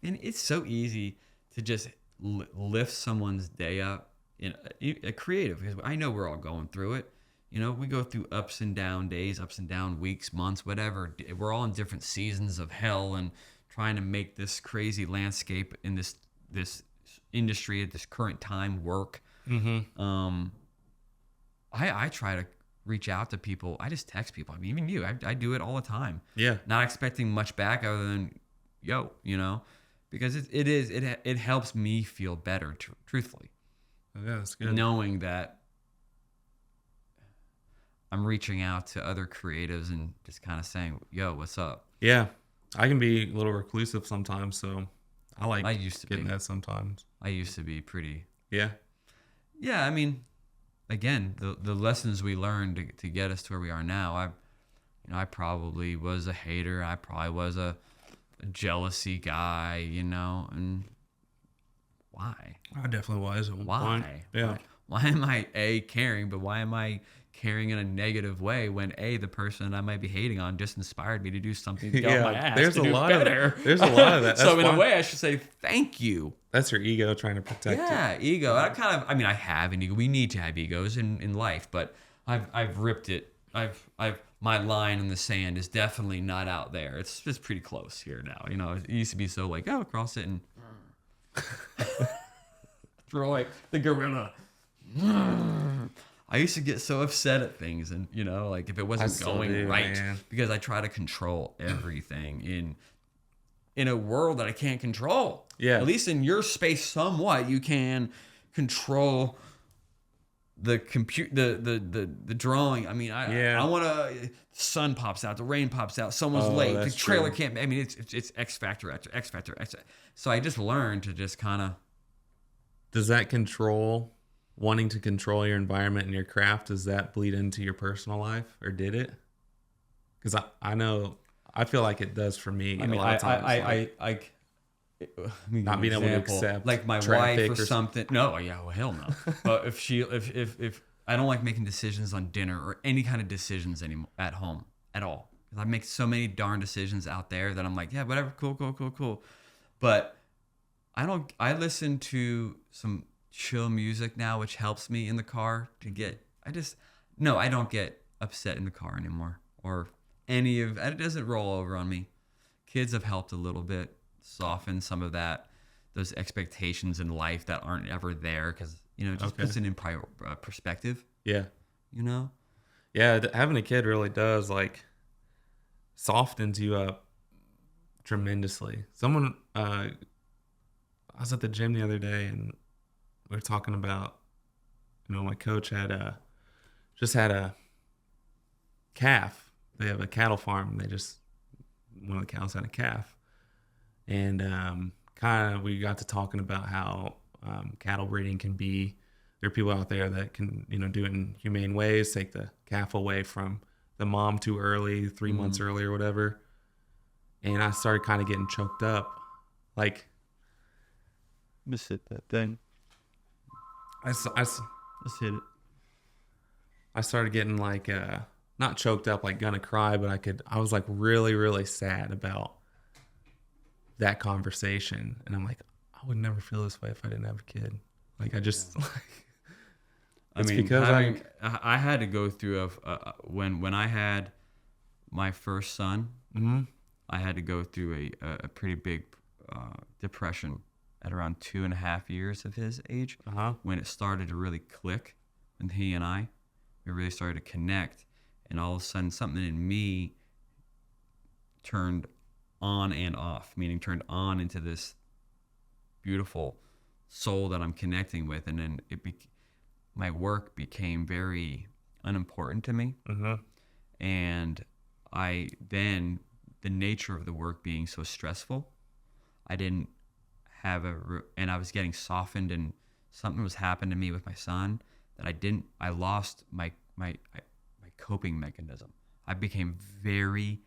And it's so easy to just lift someone's day up in a creative, because I know we're all going through it. We go through ups and down days, ups and down weeks, months, whatever. We're all in different seasons of hell, and trying to make this crazy landscape in this industry at this current time work. Mm-hmm. I try to reach out to people. I just text people. I mean, even you, I do it all the time. Yeah. Not expecting much back other than, yo, because it helps me feel better, truthfully. Yeah, that's good. Knowing that I'm reaching out to other creatives and just kind of saying, yo, what's up? Yeah. I can be a little reclusive sometimes, so I used to getting that sometimes. I used to be pretty. Yeah. Yeah, I mean, again, the lessons we learned to get us to where we are now, I probably was a hater. I probably was a jealousy guy, and why? I definitely was at one why? point. Yeah. Why am I caring, but why am I caring in a negative way when the person I might be hating on just inspired me to do something to get my ass there's to a do lot better. There's a lot of that. So in a way, I should say thank you. That's your ego trying to protect it. Yeah, ego. I have an ego. We need to have egos in life, but I've ripped it. My line in the sand is definitely not out there. It's pretty close here now. It used to be so like, cross it and throw like the gorilla. I used to get so upset at things, and like if it wasn't going right, man. Because I try to control everything in a world that I can't control. Yeah. At least in your space, somewhat you can control the the drawing. I mean, I want to. Sun pops out, the rain pops out, someone's late, the trailer can't. I mean, it's X factor after X factor. So I just learned to just kind of. Does that wanting to control your environment and your craft, does that bleed into your personal life, or did it? Because I know, I feel like it does for me. I mean, I not being able to accept like my wife or something. No, yeah, well, hell no. But if I don't like making decisions on dinner or any kind of decisions anymore at home at all, because I make so many darn decisions out there that I'm like, yeah, whatever, cool. But I listen to some chill music now, which helps me in the car to get. I don't get upset in the car anymore, or it doesn't roll over on me. Kids have helped a little bit soften some of those expectations in life that aren't ever there, because it just puts it in perspective. Yeah. Yeah, having a kid really does softens you up tremendously. I was at the gym the other day and we were talking about, my coach just had a calf. They have a cattle farm. One of the cows had a calf. And we got to talking about how cattle breeding can be. There are people out there that can, do it in humane ways, take the calf away from the mom too early, 3 months early or whatever. And I started kind of getting choked up. Just hit that thing. Let's hit it. I started getting not choked up, gonna cry, but I was really, really sad about that conversation. And I'm like, I would never feel this way if I didn't have a kid. I had to go through when I had my first son, I had to go through a pretty big depression at around 2.5 years of his age, when it started to really click, and we really started to connect, and all of a sudden something in me turned on and off, meaning turned on into this beautiful soul that I'm connecting with, and then my work became very unimportant to me. And the nature of the work being so stressful, I didn't have and I was getting softened, and something was happening to me with my son that I lost my coping mechanism. I became very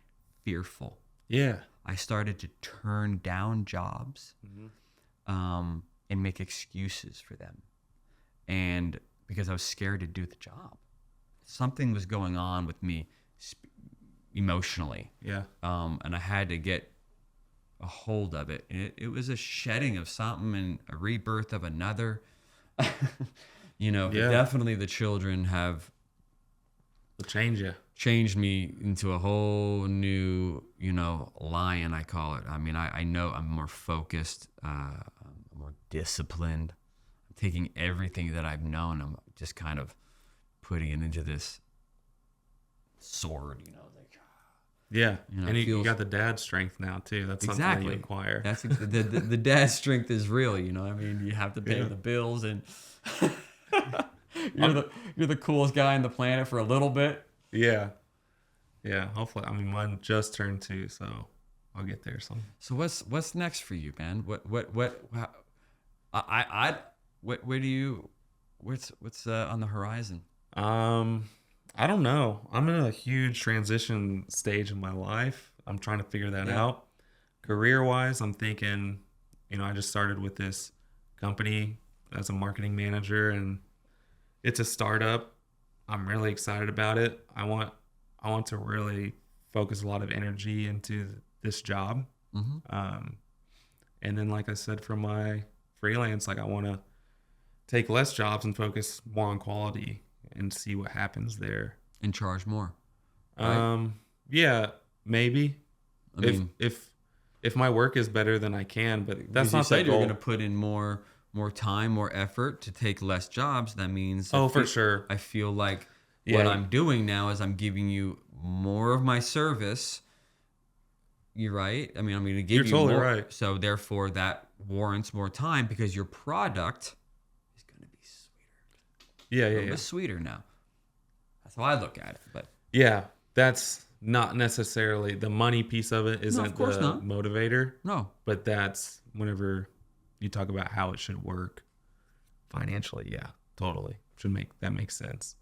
fearful. Yeah. I started to turn down jobs, and make excuses for them. And because I was scared to do the job. Something was going on with me emotionally. Yeah. And I had to get a hold of it. And it was a shedding of something and a rebirth of another. Definitely the children have changed me into a whole new, lion, I call it. I mean, I know I'm more focused, I'm more disciplined. I'm taking everything that I've known, I'm just kind of putting it into this sword, Yeah, and you got the dad strength now too. That's something that you acquire. That's the dad strength is real. I mean, you have to pay the bills, and you're the coolest guy on the planet for a little bit. Yeah. Hopefully, I mean, mine just turned 2, so I'll get there soon. So what's next for you, man? What's on the horizon? I don't know. I'm in a huge transition stage in my life. I'm trying to figure that out. Career-wise, I'm thinking, I just started with this company as a marketing manager, and it's a startup. I'm really excited about it. I want to really focus a lot of energy into this job. And then, like I said, for my freelance, I want to take less jobs and focus more on quality and see what happens there. And charge more. Right? Yeah, maybe. I mean, if my work is better than I can, but that's not the goal. You're going to put in more time, more effort to take less jobs. That means for sure. I feel like what I'm doing now is I'm giving you more of my service. You're right. I mean, I'm going to give you totally more. Right. So therefore, that warrants more time because your product is going to be sweeter. Yeah. A little bit sweeter now. That's how I look at it. But yeah, that's not necessarily the money piece of it. Isn't the motivator? No. But that's whenever you talk about how it should work financially. Yeah, totally. That makes sense.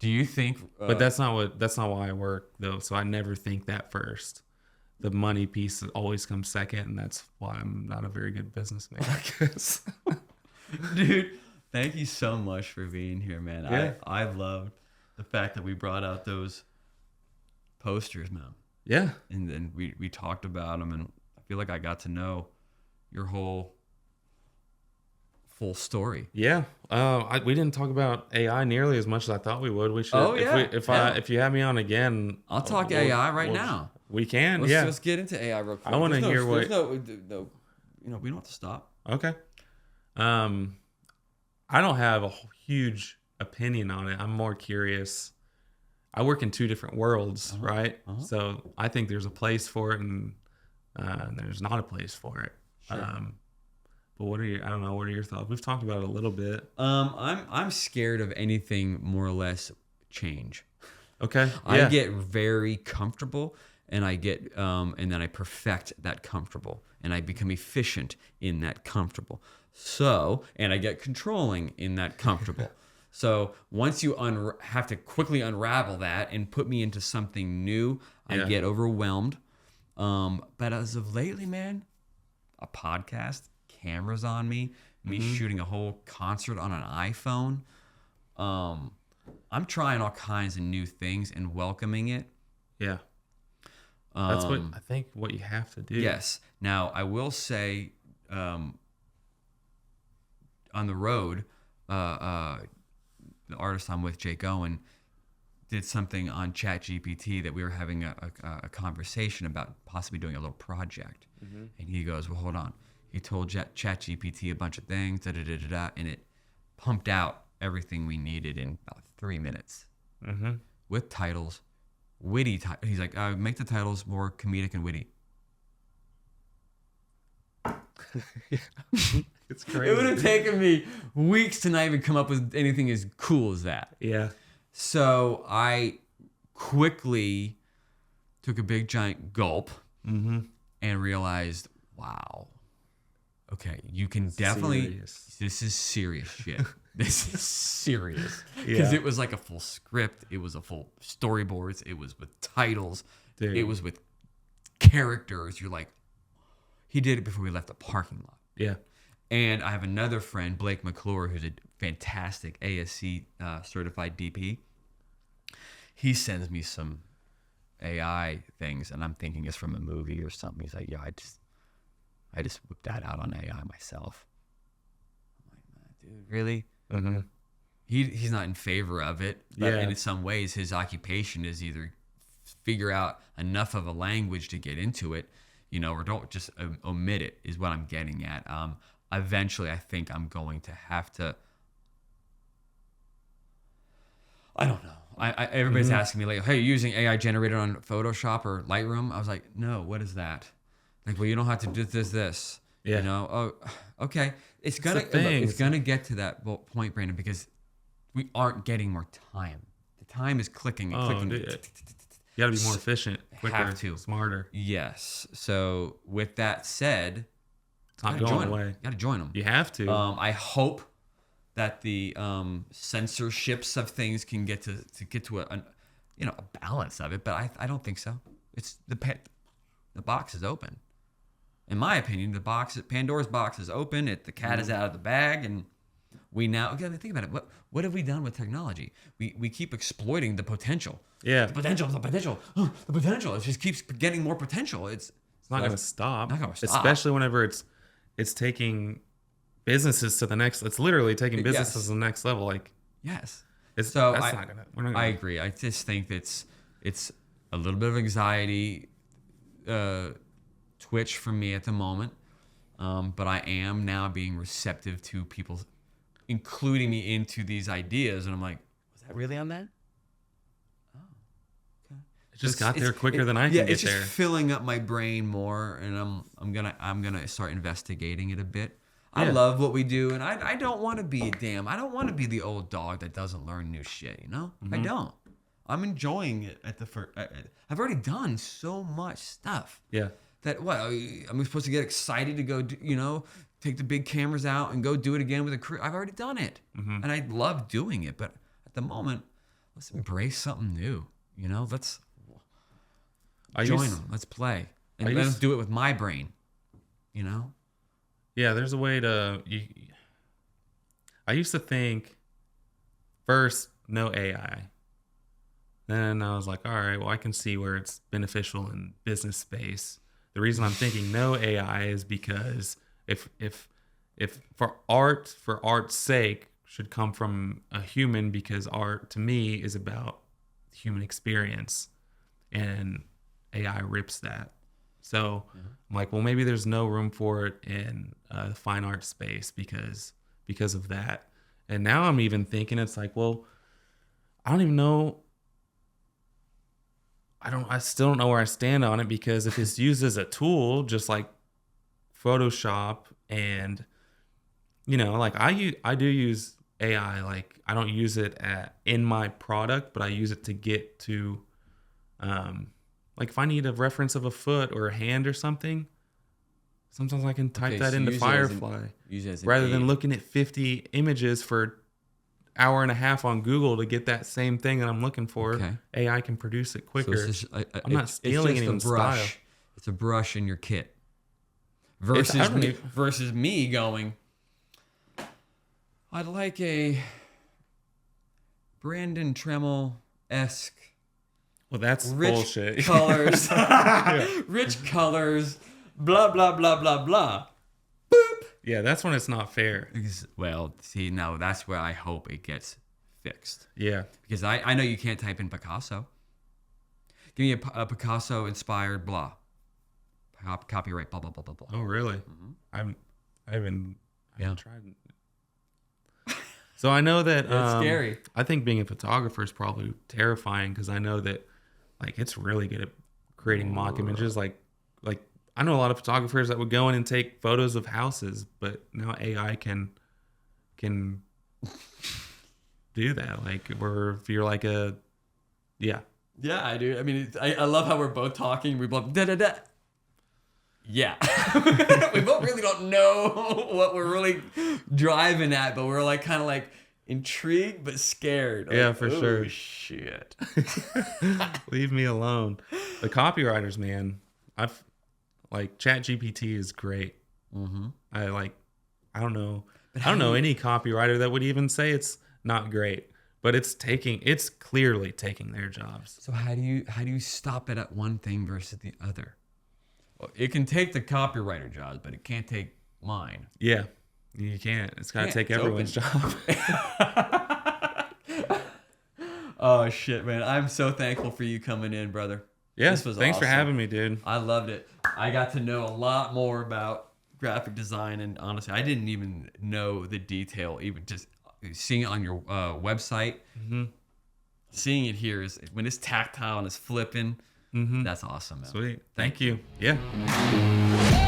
Do you think? But that's not why I work though. So I never think that first. The money piece always comes second, and that's why I'm not a very good businessman, I guess. Dude, thank you so much for being here, man. Yeah. I loved the fact that we brought out those posters, man. Yeah. And then we talked about them, and I feel like I got to know your whole full story. Yeah. We didn't talk about AI nearly as much as I thought we would. We should. Oh, yeah. If you have me on again, I'll talk AI right now. We can. Let's get into AI real quick. I want to hear what. We don't have to stop. Okay. I don't have a huge opinion on it. I'm more curious. I work in two different worlds, right? So I think there's a place for it, and there's not a place for it. Sure. But what are your? I don't know. What are your thoughts? We've talked about it a little bit. I'm scared of anything more or less change. Okay. I get very comfortable, and I get and then I perfect that comfortable, and I become efficient in that comfortable. So, and I get controlling in that comfortable. So once you have to quickly unravel that and put me into something new, I get overwhelmed. But as of lately, man, a podcast, cameras on me shooting a whole concert on an iPhone. I'm trying all kinds of new things and welcoming it. Yeah. That's what I think what you have to do. Yes. Now, I will say, on the road, the artist I'm with, Jake Owen, did something on ChatGPT that we were having a conversation about possibly doing a little project. And he goes, well, hold on. He told ChatGPT a bunch of things, and it pumped out everything we needed in about 3 minutes with titles, witty titles. He's like, make the titles more comedic and witty. It's crazy. It would have taken me weeks to not even come up with anything as cool as that. Yeah. So I quickly took a big giant gulp and realized, wow, okay, you can definitely, this is serious shit. This is serious. Because it was like a full script. It was a full storyboards. It was with titles. Dude. It was with characters. You're like, he did it before we left the parking lot. Yeah. And I have another friend, Blake McClure, who's a fantastic ASC certified DP. He sends me some AI things, and I'm thinking it's from a movie or something. He's like, "Yeah, I just whipped that out on AI myself." I'm like, "Man, dude, really?" He's not in favor of it, but in some ways, his occupation is either figure out enough of a language to get into it, or don't just omit it. Is what I'm getting at. Eventually, I think I'm going to have to. I don't know. Everybody's asking me like, "Hey, you're using AI generated on Photoshop or Lightroom?" I was like, "No, what is that?" Like, well, you don't have to do this. Yeah. Oh, okay. It's gonna get to that point, Brandon, because we aren't getting more time. The time is clicking and clicking. Dude. You got to be more efficient, quicker, smarter. Yes. So with that said, it's not going away. You got to join them. You have to. I hope that the censorships of things can get to a balance of it, but I don't think so. It's the box is open. In my opinion, Pandora's box is open. The cat is out of the bag, and we now think about it. What have we done with technology? We keep exploiting the potential. Yeah, the potential. The potential. It just keeps getting more potential. It's not going to stop. Not going to stop. Especially whenever it's taking businesses to the next. It's literally taking businesses to the next level. Like yes. I agree. I just think it's a little bit of anxiety. Twitch for me at the moment, but I am now being receptive to people including me into these ideas, and I'm like, was that really on that? Oh, okay. It just got there quicker than I can get there. It's just filling up my brain more, and I'm gonna start investigating it a bit. I love what we do, and I don't want to be I don't want to be the old dog that doesn't learn new shit. I don't. I'm enjoying it I've already done so much stuff. Yeah. That I'm supposed to get excited to go, take the big cameras out and go do it again with a crew. I've already done it, and I love doing it. But at the moment, let's embrace something new. Let's join them. Let's play, and let's do it with my brain. Yeah, there's a way to. I used to think first no AI. Then I was like, all right, well, I can see where it's beneficial in business space. The reason I'm thinking no AI is because if if for art's sake should come from a human, because art to me is about human experience, and AI rips that. So I'm like, well, maybe there's no room for it in the fine art space because of that. And now I'm even thinking, it's like, well, I don't even know. I still don't know where I stand on it, because if it's used as a tool, just like Photoshop, and like I do use AI. Like, I don't use it in my product, but I use it to get to, like if I need a reference of a foot or a hand or something, sometimes I can type that into Firefly rather than looking at 50 images for hour and a half on Google to get that same thing that I'm looking for. Okay. AI can produce it quicker. So I'm not stealing anyone's style. It's a brush in your kit. Versus me going, I'd like a Brandon Trammel-esque. Well, that's bullshit. Colors, rich colors, blah, blah, blah, blah, blah. Boop. Yeah, that's when it's not fair. Well, see, no, that's where I hope it gets fixed. Yeah. Because I know you can't type in Picasso. Give me a Picasso-inspired blah. Copyright, blah, blah, blah, blah, blah. Oh, really? Mm-hmm. I haven't tried. So I know that it's scary. I think being a photographer is probably terrifying, because I know that like it's really good at creating mock images. Like I know a lot of photographers that would go in and take photos of houses, but now AI can do that. Like, or if you're like yeah, I do. I mean, I love how we're both talking. We both da. Yeah. We both really don't know what we're really driving at, but we're like kind of like intrigued but scared. Yeah, like, for sure. Shit. Leave me alone. The copywriters, man. I've like ChatGPT is great. Mm-hmm. I don't know any copywriter that would even say it's not great, but it's clearly taking their jobs. So how do you stop it at one thing versus the other? Well, it can take the copywriter jobs, but it can't take mine. Yeah, you can't. It's got to take everyone's job. Oh, shit, man. I'm so thankful for you coming in, brother. Yeah, thanks awesome. For having me, dude. I loved it. I got to know a lot more about graphic design, and honestly, I didn't even know the detail, even just seeing it on your website. Mm-hmm. Seeing it here is when it's tactile and it's flipping. Mm-hmm. That's awesome, man. Sweet. Thank you. Yeah.